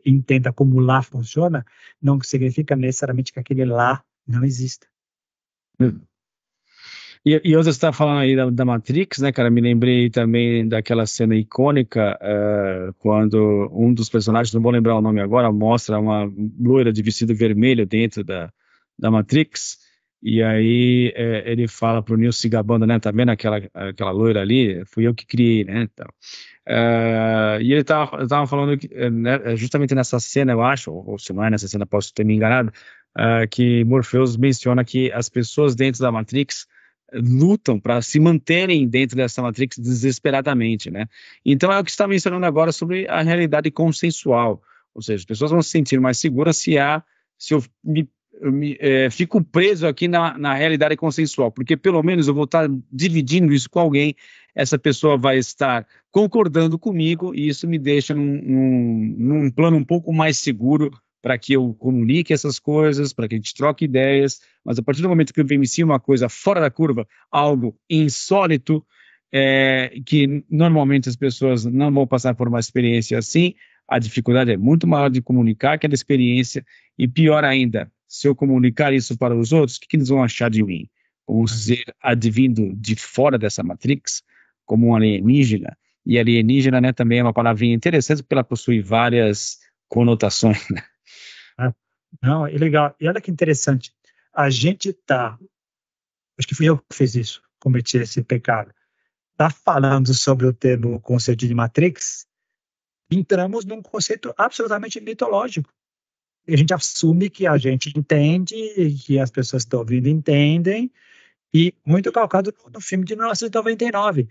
entenda como lá funciona, não significa necessariamente que aquele lá não exista. E você está falando aí da Matrix, né, cara? Me lembrei também daquela cena icônica quando um dos personagens, não vou lembrar o nome agora, mostra uma loira de vestido vermelho dentro da Matrix. E aí ele fala pro Neo se gabando, né? Tá vendo aquela loira ali? Fui eu que criei, né? Então, e ele tava falando que, né, justamente nessa cena, eu acho, ou se não é nessa cena, posso ter me enganado, que Morpheus menciona que as pessoas dentro da Matrix lutam para se manterem dentro dessa Matrix desesperadamente, né? Então é o que você está mencionando agora sobre a realidade consensual, ou seja, as pessoas vão se sentir mais seguras se eu fico preso aqui na realidade consensual, porque pelo menos eu vou estar dividindo isso com alguém, essa pessoa vai estar concordando comigo e isso me deixa num plano um pouco mais seguro para que eu comunique essas coisas, para que a gente troque ideias, mas a partir do momento que eu vivencio uma coisa fora da curva, algo insólito, que normalmente as pessoas não vão passar por uma experiência assim, a dificuldade é muito maior de comunicar aquela experiência, e pior ainda, se eu comunicar isso para os outros, o que eles vão achar de mim? um ser advindo de fora dessa Matrix, como um alienígena. E alienígena, né, também é uma palavrinha interessante porque ela possui várias conotações. né? Não, é legal. E olha que interessante. A gente tá, acho que fui eu que fiz isso, cometi esse pecado. Tá falando sobre o termo o conceito de Matrix, entramos num conceito absolutamente mitológico. E a gente assume que a gente entende, que as pessoas que estão ouvindo entendem, e muito calcado no filme de 1999.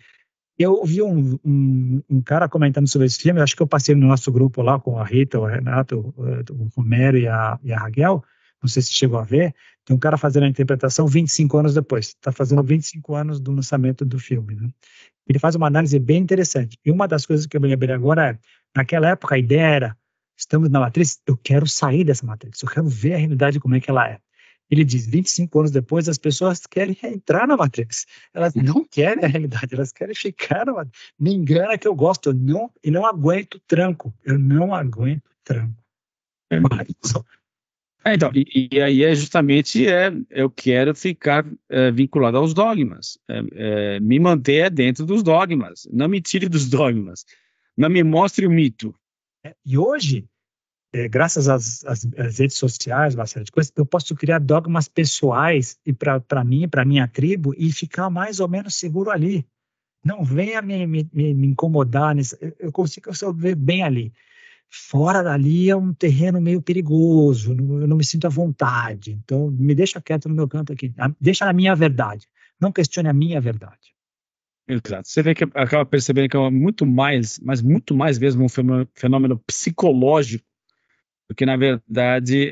Eu vi um cara comentando sobre esse filme, acho que eu passei no nosso grupo lá com a Rita, o Renato, o Romero e a Raquel, não sei se chegou a ver, tem um cara fazendo a interpretação 25 anos depois, está fazendo 25 anos do lançamento do filme, né? Ele faz uma análise bem interessante, e uma das coisas que eu me lembrei agora é, naquela época a ideia era, estamos na Matrix, eu quero sair dessa Matrix, eu quero ver a realidade como é que ela é. Ele diz, 25 anos depois, as pessoas querem entrar na Matrix. Elas não querem a realidade, elas querem ficar na Matrix. Me engana que eu gosto, eu não aguento tranco. Eu não aguento tranco. Mas, Então, e aí é justamente eu quero ficar vinculado aos dogmas, me manter dentro dos dogmas, não me tire dos dogmas, não me mostre o mito. e hoje, graças às redes sociais, uma série de coisas, eu posso criar dogmas pessoais e para mim, para minha tribo, e ficar mais ou menos seguro ali. Não venha me incomodar, eu consigo resolver bem ali. Fora dali é um terreno meio perigoso, eu não me sinto à vontade. Então, me deixa quieto no meu canto aqui. Deixa na minha verdade. Não questione a minha verdade. Exato. Você vê que acaba percebendo que é muito mais, mas muito mais mesmo um fenômeno psicológico, porque na verdade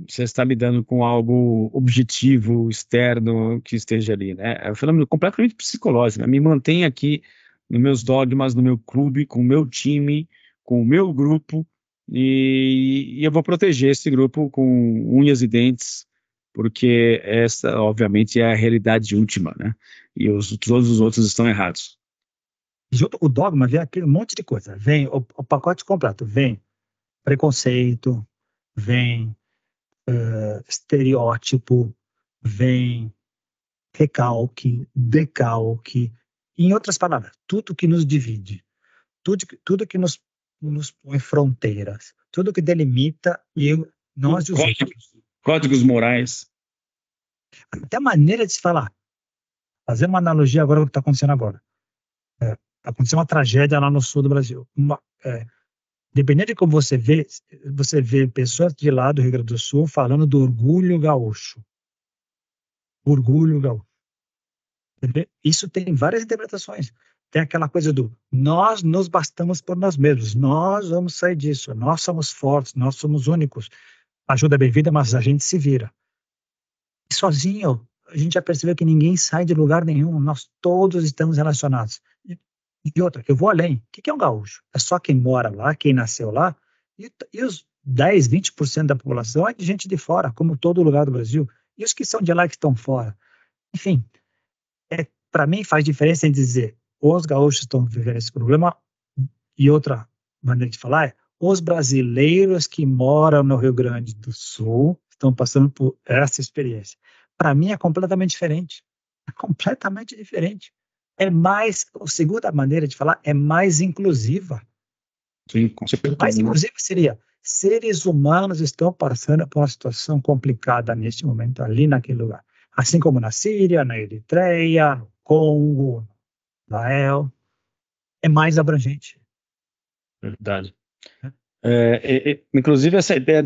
você está lidando com algo objetivo, externo, que esteja ali, né? É um fenômeno completamente psicológico, né? Me mantém aqui nos meus dogmas, no meu clube, com o meu time, com o meu grupo, e eu vou proteger esse grupo com unhas e dentes, porque essa, obviamente, é a realidade última, né? E todos os outros estão errados. Junto com o dogma vem aquele monte de coisa. Vem o pacote completo. Vem preconceito, vem estereótipo, vem recalque, decalque. Em outras palavras, tudo que nos divide, tudo que nos põe fronteiras, tudo que delimita nós e os outros. Códigos morais. Até a maneira de se falar. Fazer uma analogia agora com o que está acontecendo agora. Aconteceu uma tragédia lá no sul do Brasil. Dependendo de como você vê pessoas de lá do Rio Grande do Sul falando do orgulho gaúcho. Orgulho gaúcho. Isso tem várias interpretações. Tem aquela coisa do nós nos bastamos por nós mesmos, nós vamos sair disso, nós somos fortes, nós somos únicos. Ajuda é bem-vinda, mas a gente se vira. E sozinho, a gente já percebeu que ninguém sai de lugar nenhum, nós todos estamos relacionados. E outra, eu vou além. O que é um gaúcho? É só quem mora lá, quem nasceu lá, e os 10, 20% da população é de gente de fora, como todo lugar do Brasil. E os que são de lá que estão fora. Enfim, para mim faz diferença em dizer os gaúchos estão vivendo esse problema, e outra maneira de falar é os brasileiros que moram no Rio Grande do Sul estão passando por essa experiência. Para mim é completamente diferente. É completamente diferente. A segunda maneira de falar é mais inclusiva. Sim, com certeza. Mais inclusiva seria seres humanos estão passando por uma situação complicada neste momento, ali naquele lugar. Assim como na Síria, na Eritreia, no Congo, no Israel. É mais abrangente. Verdade. Inclusive, essa ideia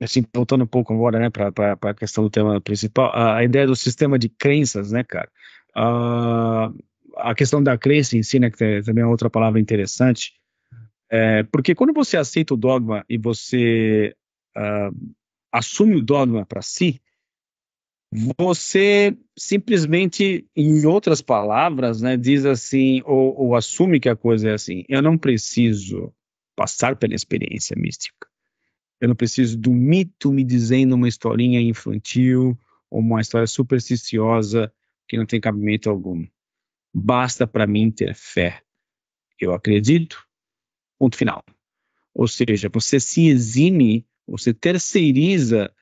assim, voltando um pouco agora, né, para a questão do tema principal, a ideia do sistema de crenças, né, cara? A questão da crença em si, né, que também é outra palavra interessante, porque quando você aceita o dogma e você assume o dogma para si, você simplesmente, em outras palavras, né, diz assim, ou assume que a coisa é assim, eu não preciso passar pela experiência mística. Eu não preciso do mito me dizendo uma historinha infantil ou uma história supersticiosa que não tem cabimento algum. Basta para mim ter fé. Eu acredito, ponto final. Ou seja, você se exime, você terceiriza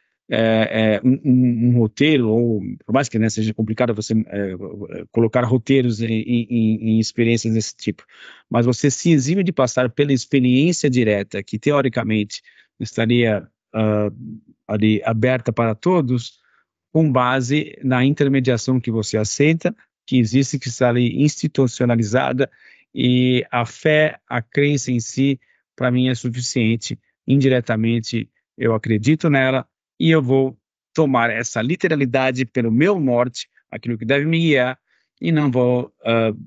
um roteiro, ou por mais que, né, seja complicado você colocar roteiros em experiências desse tipo, mas você se exime de passar pela experiência direta, que teoricamente estaria ali aberta para todos, com base na intermediação que você aceita, que existe, que está ali institucionalizada, e a fé, a crença em si, para mim é suficiente. Indiretamente, eu acredito nela e eu vou tomar essa literalidade pelo meu norte, aquilo que deve me guiar, e não vou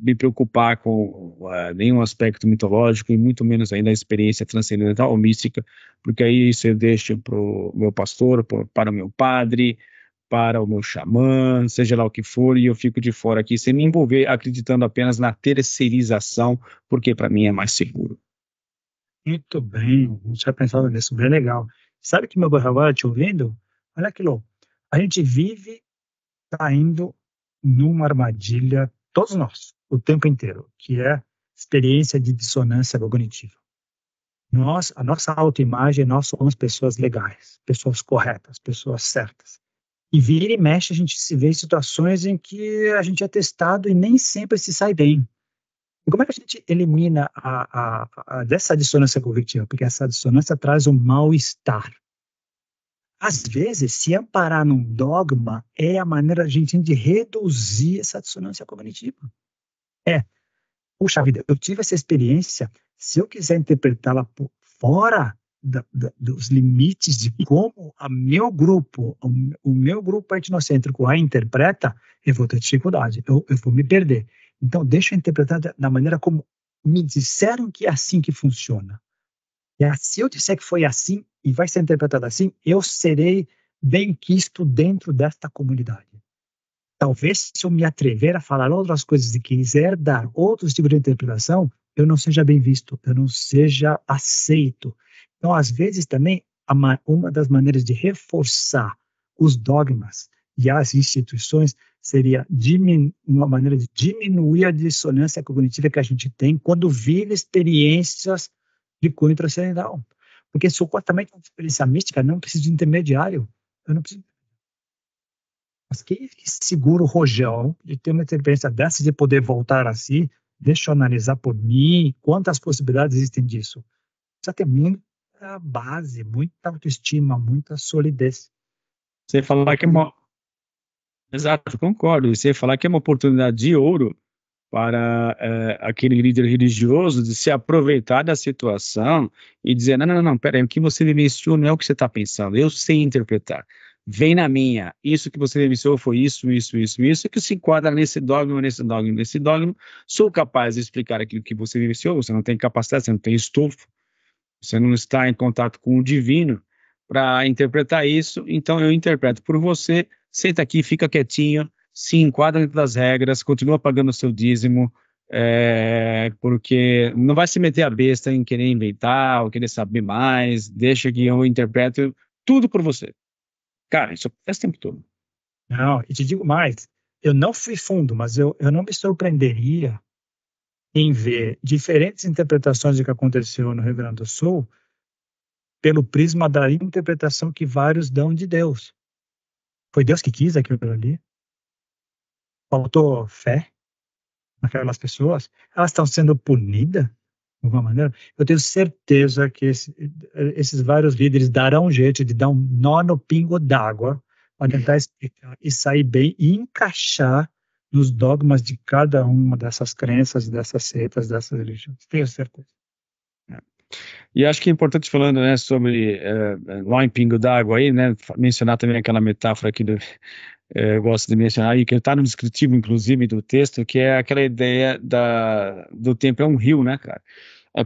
me preocupar com nenhum aspecto mitológico e muito menos ainda a experiência transcendental ou mística, porque aí isso eu deixo para o meu pastor, para o meu padre, para o meu xamã, seja lá o que for, e eu fico de fora aqui sem me envolver, acreditando apenas na terceirização, porque para mim é mais seguro. Muito bem, não tinha pensado nisso, bem legal. Sabe que meu agora te ouvindo? Olha que louco. A gente vive caindo numa armadilha, todos nós, o tempo inteiro, que é experiência de dissonância cognitiva. Nós, a nossa autoimagem, nós somos pessoas legais, pessoas corretas, pessoas certas. E vira e mexe, a gente se vê em situações em que a gente é testado e nem sempre se sai bem. E como é que a gente elimina dessa dissonância cognitiva? Porque essa dissonância traz um mal-estar. Às vezes, se amparar num dogma é a maneira a gente de reduzir essa dissonância cognitiva. Puxa vida, eu tive essa experiência, se eu quiser interpretá-la por fora dos limites de como o meu grupo etnocêntrico a interpreta, eu vou ter dificuldade, eu vou me perder. Então, deixa eu interpretar da maneira como me disseram que é assim que funciona. E se eu disser que foi assim e vai ser interpretado assim, eu serei bem-quisto dentro desta comunidade. Talvez, se eu me atrever a falar outras coisas e quiser dar outros tipos de interpretação, eu não seja bem visto, eu não seja aceito. Então, às vezes, também, uma das maneiras de reforçar os dogmas e as instituições seria uma maneira de diminuir a dissonância cognitiva que a gente tem quando vive experiências de cunho transcendental. Porque supostamente uma experiência mística não precisa de intermediário. Eu não preciso. Mas que segura o rojão de ter uma experiência dessa, de poder voltar assim? Deixa eu analisar por mim quantas possibilidades existem disso. Precisa ter muita base, muita autoestima, muita solidez. Você falar que é uma... Exato, concordo. E você falar que é uma oportunidade de ouro para aquele líder religioso de se aproveitar da situação e dizer, não, não, não, peraí, o que você vivenciou não é o que você está pensando, eu sei interpretar. Vem na minha, isso que você vivenciou foi isso, que se enquadra nesse dogma, nesse dogma, nesse dogma, sou capaz de explicar aquilo que você vivenciou, você não tem capacidade, você não tem estofo, você não está em contato com o divino para interpretar isso, então eu interpreto por você, senta aqui, fica quietinho, se enquadra dentro das regras, continua pagando o seu dízimo, porque não vai se meter a besta em querer inventar ou querer saber mais, deixa que eu interpreto tudo por você. Cara, isso acontece o tempo todo. Não, e te digo mais, eu não fui fundo, mas eu não me surpreenderia em ver diferentes interpretações do que aconteceu no Rio Grande do Sul pelo prisma da interpretação que vários dão de Deus. Foi Deus que quis aquilo ali? Faltou fé naquelas pessoas? Elas estão sendo punidas de alguma maneira? Eu tenho certeza que esses vários líderes darão um jeito de dar um nó no pingo d'água para tentar explicar e sair bem e encaixar nos dogmas de cada uma dessas crenças, dessas seitas, dessas religiões. Tenho certeza. E acho que é importante falando, né, sobre lá em Pingo d'Água aí, né, mencionar também aquela metáfora que eu gosto de mencionar e que está no descritivo, inclusive, do texto, que é aquela ideia do tempo é um rio, né, cara?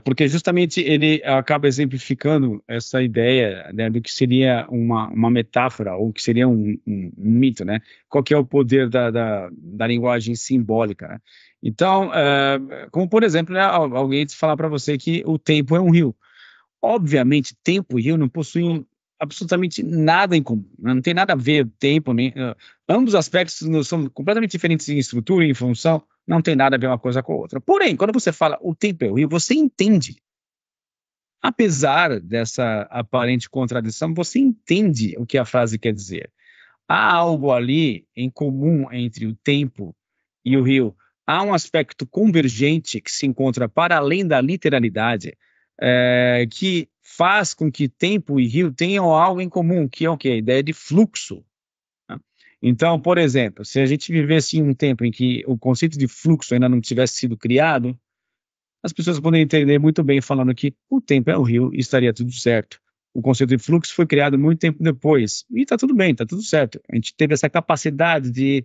Porque justamente ele acaba exemplificando essa ideia, né, do que seria uma metáfora ou que seria um mito, né? Qual que é o poder da linguagem simbólica, né? Então, como por exemplo, né, alguém falar para você que o tempo é um rio. Obviamente, tempo e rio não possuem absolutamente nada em comum, né? Não tem nada a ver tempo, nem, ambos os aspectos são completamente diferentes em estrutura e em função, não tem nada a ver uma coisa com a outra. Porém, quando você fala o tempo é o rio, você entende apesar dessa aparente contradição, você entende o que a frase quer dizer. Há algo ali em comum entre o tempo e o rio. Há um aspecto convergente que se encontra para além da literalidade, que faz com que tempo e rio tenham algo em comum, que é o quê? A ideia de fluxo. Né? Então, por exemplo, se a gente vivesse em um tempo em que o conceito de fluxo ainda não tivesse sido criado, as pessoas podem entender muito bem falando que o tempo é o rio e estaria tudo certo. O conceito de fluxo foi criado muito tempo depois e está tudo bem, está tudo certo. A gente teve essa capacidade de,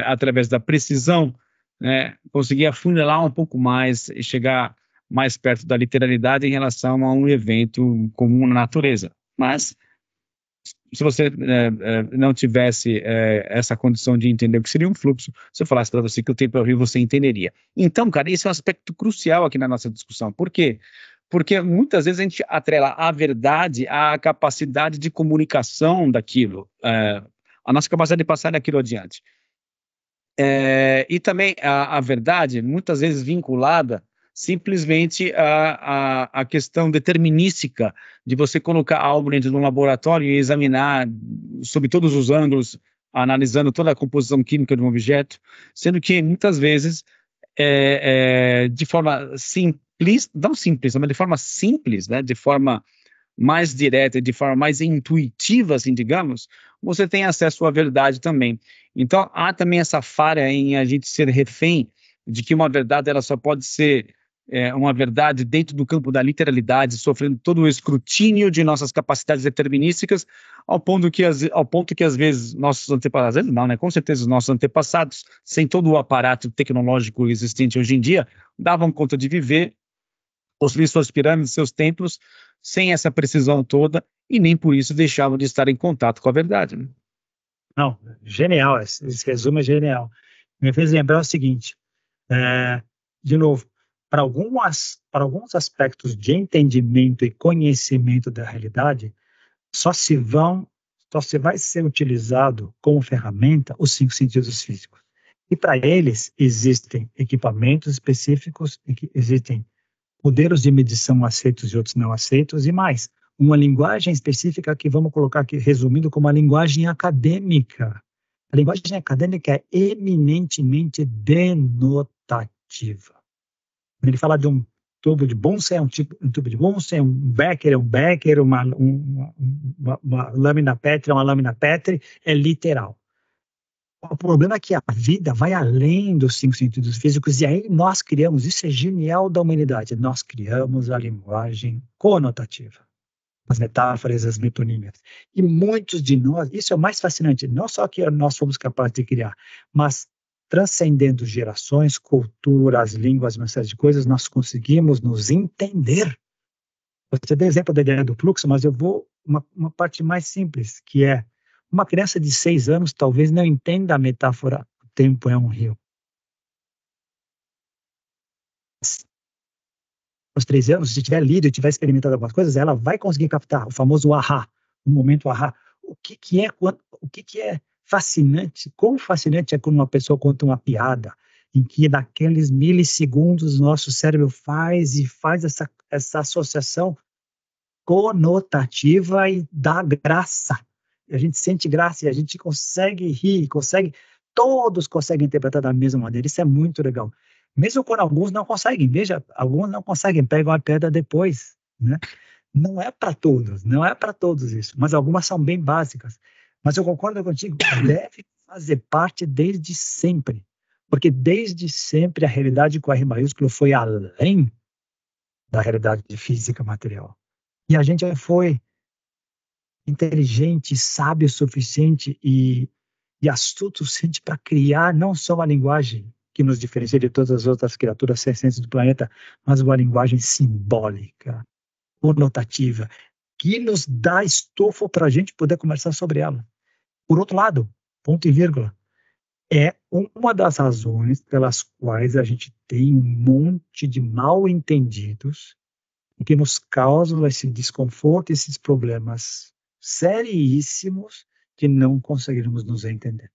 através da precisão, né, conseguir afunilar um pouco mais e chegar mais perto da literalidade em relação a um evento comum na natureza. Mas se você não tivesse essa condição de entender o que seria um fluxo, se eu falasse para você que o tempo é o rio, você entenderia. Então, cara, esse é um aspecto crucial aqui na nossa discussão. Por quê? Porque muitas vezes a gente atrela a verdade à capacidade de comunicação daquilo, a nossa capacidade de passar daquilo adiante. E também a verdade, muitas vezes vinculada simplesmente à questão determinística de você colocar algo dentro de um laboratório e examinar sob todos os ângulos, analisando toda a composição química de um objeto, sendo que muitas vezes, de forma simples, não simples, mas de forma simples, né, de forma mais direta, de forma mais intuitiva, assim, digamos, você tem acesso à verdade também. Então, há também essa falha em a gente ser refém de que uma verdade ela só pode ser uma verdade dentro do campo da literalidade, sofrendo todo o escrutínio de nossas capacidades determinísticas, ao ponto que às vezes nossos antepassados, não, né? Com certeza os nossos antepassados, sem todo o aparato tecnológico existente hoje em dia, davam conta de viver, construir suas pirâmides, seus templos, sem essa precisão toda, e nem por isso deixavam de estar em contato com a verdade. Né? Não, genial, esse resumo é genial. Me fez lembrar o seguinte, de novo, para alguns aspectos de entendimento e conhecimento da realidade, só se vai ser utilizado como ferramenta os 5 sentidos físicos. E para eles existem equipamentos específicos, existem modelos de medição aceitos e outros não aceitos, e mais, uma linguagem específica que vamos colocar aqui, resumindo, como a linguagem acadêmica. A linguagem acadêmica é eminentemente denotativa. Quando ele fala de um tubo de Bunsen, um tubo de Bunsen, um Becker é um Becker, uma lâmina Petri é uma lâmina Petri, é literal. O problema é que a vida vai além dos 5 sentidos físicos, e aí nós criamos, isso é genial da humanidade, nós criamos a linguagem conotativa, as metáforas, as metonímias. E muitos de nós, isso é o mais fascinante, não só que nós fomos capazes de criar, mas transcendendo gerações, culturas, línguas, uma série de coisas, nós conseguimos nos entender. Você deu exemplo da ideia do fluxo, mas eu vou uma parte mais simples, que é uma criança de 6 anos talvez não entenda a metáfora o tempo é um rio. Aos 3 anos, se tiver lido e tiver experimentado algumas coisas, ela vai conseguir captar o famoso ahá, o momento ahá. O que é fascinante, quão fascinante é quando uma pessoa conta uma piada, em que naqueles milissegundos nosso cérebro faz essa associação conotativa e dá graça. E a gente sente graça e a gente consegue rir, todos conseguem interpretar da mesma maneira. Isso é muito legal. Mesmo quando alguns não conseguem, veja, alguns não conseguem, pegam a pedra depois, né? Não é para todos isso, mas algumas são bem básicas. Mas eu concordo contigo, deve fazer parte desde sempre, porque desde sempre a realidade com R maiúsculo foi além da realidade física material. E a gente foi inteligente, sábio o suficiente e astuto o suficiente para criar não só uma linguagem que nos diferencia de todas as outras criaturas sencientes do planeta, mas uma linguagem simbólica, conotativa, que nos dá estofo para a gente poder conversar sobre ela. Por outro lado, ponto e vírgula, é uma das razões pelas quais a gente tem um monte de mal-entendidos que nos causam esse desconforto, esses problemas seríssimos que não conseguiremos nos entender.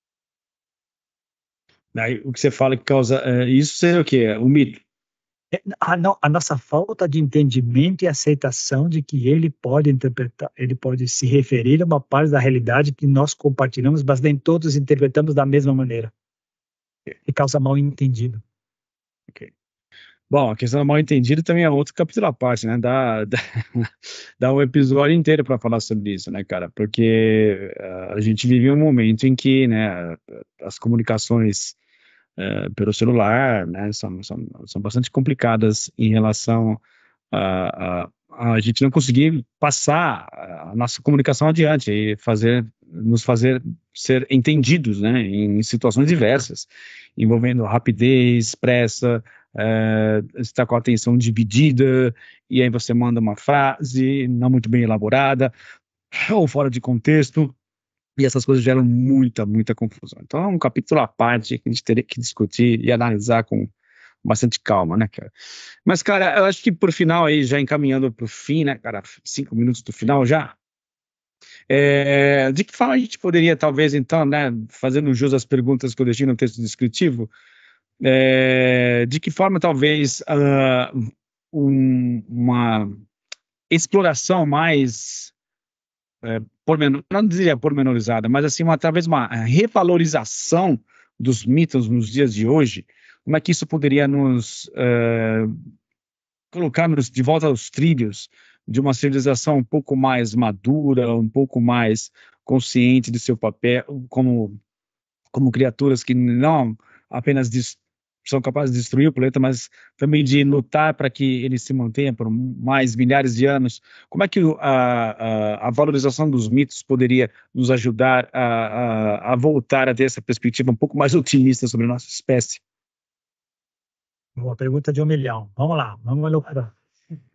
Aí, o que você fala que causa isso seria o quê? O mito. A nossa falta de entendimento e aceitação de que ele pode interpretar, ele pode se referir a uma parte da realidade que nós compartilhamos, mas nem todos interpretamos da mesma maneira. E causa mal entendido. Ok. Bom, a questão do mal entendido também é outro capítulo à parte, né? Dá um episódio inteiro para falar sobre isso, né, cara? Porque a gente vive um momento em que, né, as comunicações pelo celular, né, são bastante complicadas em relação a gente não conseguir passar a nossa comunicação adiante e nos fazer ser entendidos, né, em situações diversas, envolvendo rapidez, pressa, está com a atenção dividida, e aí você manda uma frase não muito bem elaborada, ou fora de contexto, e essas coisas geram muita confusão. Então é um capítulo à parte que a gente teria que discutir e analisar com bastante calma, né, cara? Mas, cara, eu acho que por final aí, já encaminhando para o fim, né, cara, 5 minutos do final já, de que forma a gente poderia, talvez, então, né, fazendo jus às perguntas que eu deixei no texto descritivo, de que forma, talvez, uma exploração mais, não diria pormenorizada, mas assim, talvez uma revalorização dos mitos nos dias de hoje, como é que isso poderia nos colocar-nos de volta aos trilhos de uma civilização um pouco mais madura, um pouco mais consciente de seu papel como criaturas que não apenas são capazes de destruir o planeta, mas também de lutar para que ele se mantenha por mais milhares de anos. Como é que a valorização dos mitos poderia nos ajudar a voltar a ter essa perspectiva um pouco mais otimista sobre a nossa espécie? Uma pergunta de 1 milhão. Vamos lá, vamos loucura.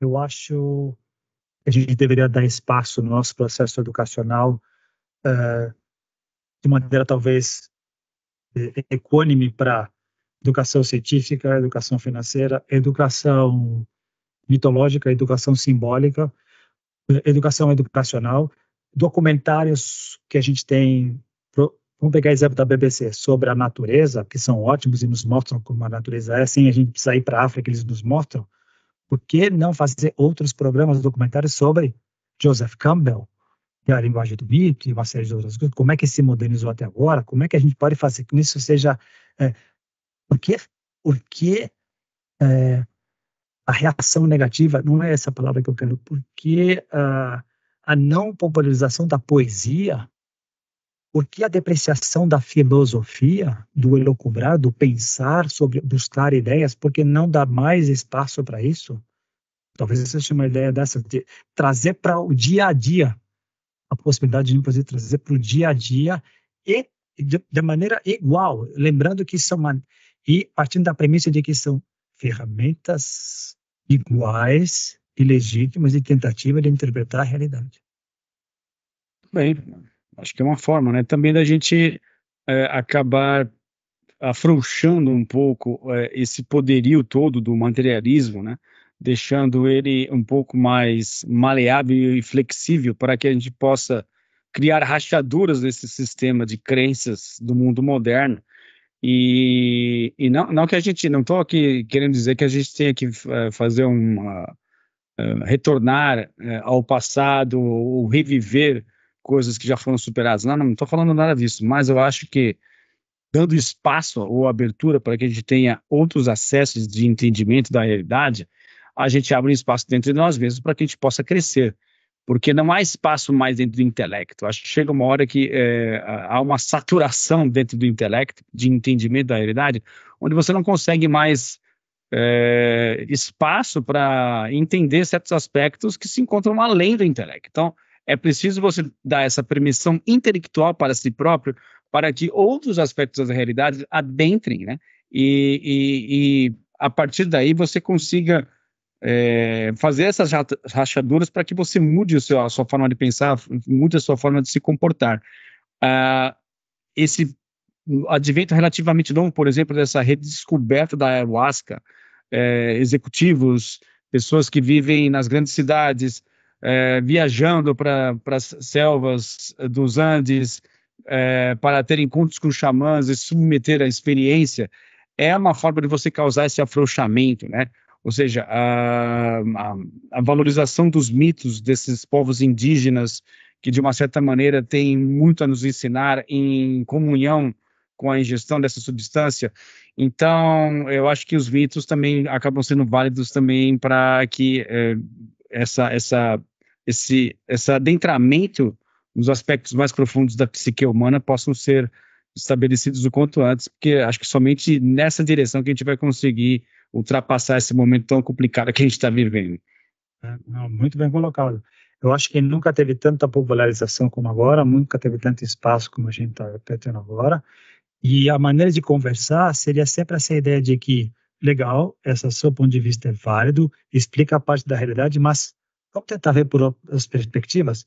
Eu acho que a gente deveria dar espaço no nosso processo educacional de maneira talvez equânime para educação científica, educação financeira, educação mitológica, educação simbólica, educação educacional, documentários que a gente tem, vamos pegar o exemplo da BBC, sobre a natureza, que são ótimos e nos mostram como a natureza é, sem a gente precisar ir para a África, eles nos mostram. Por que não fazer outros programas documentários sobre Joseph Campbell, que é a linguagem do mito e uma série de outras coisas? Como é que se modernizou até agora? Como é que a gente pode fazer que isso seja... por que a reação negativa, não é essa palavra que eu quero, porque a não popularização da poesia, porque a depreciação da filosofia, do elocubrar, do pensar sobre buscar ideias, porque não dá mais espaço para isso? Talvez essa seja uma ideia dessa, de trazer para o dia a dia, a possibilidade de poder trazer para o dia a dia e de maneira igual, lembrando que são, e partindo da premissa de que são ferramentas iguais e legítimas de tentativa de interpretar a realidade. Bem, acho que é uma forma, né, também da gente acabar afrouxando um pouco esse poderio todo do materialismo, né, deixando ele um pouco mais maleável e flexível para que a gente possa criar rachaduras nesse sistema de crenças do mundo moderno. E não que a gente, não estou aqui querendo dizer que a gente tenha que fazer retornar ao passado ou reviver coisas que já foram superadas. Não estou falando nada disso, mas eu acho que dando espaço ou abertura para que a gente tenha outros acessos de entendimento da realidade, a gente abre um espaço dentro de nós mesmos para que a gente possa crescer, porque não há espaço mais dentro do intelecto. Acho que chega uma hora que há uma saturação dentro do intelecto, de entendimento da realidade, onde você não consegue mais espaço para entender certos aspectos que se encontram além do intelecto. Então, é preciso você dar essa permissão intelectual para si próprio, para que outros aspectos da realidade adentrem, né? E a partir daí você consiga fazer essas rachaduras para que você mude a sua forma de pensar, mude a sua forma de se comportar. Esse advento relativamente novo, por exemplo, dessa redescoberta da ayahuasca, executivos, pessoas que vivem nas grandes cidades, viajando para as selvas dos Andes, para ter encontros com xamãs e submeter a experiência, é uma forma de você causar esse afrouxamento, né? ou seja, a valorização dos mitos desses povos indígenas, que de uma certa maneira têm muito a nos ensinar em comunhão com a ingestão dessa substância. Então, eu acho que os mitos também acabam sendo válidos também para que esse adentramento nos aspectos mais profundos da psique humana possam ser estabelecidos o quanto antes, porque acho que somente nessa direção que a gente vai conseguir ultrapassar esse momento tão complicado que a gente está vivendo. Não, muito bem colocado. Eu acho que nunca teve tanta popularização como agora, nunca teve tanto espaço como a gente está tendo agora. E a maneira de conversar seria sempre essa ideia de que, legal, esse seu ponto de vista é válido, explica a parte da realidade, mas vamos tentar ver por outras perspectivas,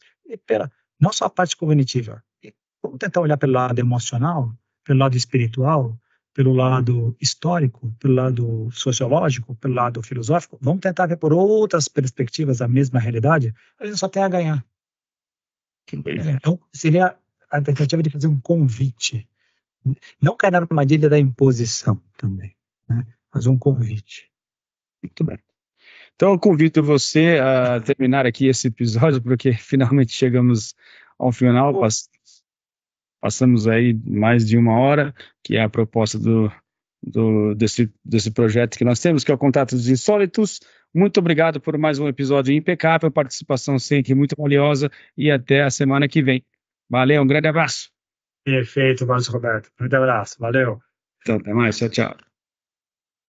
não só a parte cognitiva, vamos tentar olhar pelo lado emocional, pelo lado espiritual, pelo lado histórico, pelo lado sociológico, pelo lado filosófico, vamos tentar ver por outras perspectivas a mesma realidade, a gente só tem a ganhar. Então, seria a tentativa de fazer um convite. Não cair na armadilha da imposição também, né? Fazer um convite. Muito bem. Então, eu convido você a terminar aqui esse episódio, porque finalmente chegamos ao final. Passamos aí mais de 1 hora, que é a proposta desse projeto que nós temos, que é o Contato dos Insólitos. Muito obrigado por mais um episódio impecável, participação sempre muito valiosa, e até a semana que vem. Valeu, um grande abraço. Perfeito, Carlos Roberto. Muito abraço. Valeu. Então, até mais. Tchau, tchau.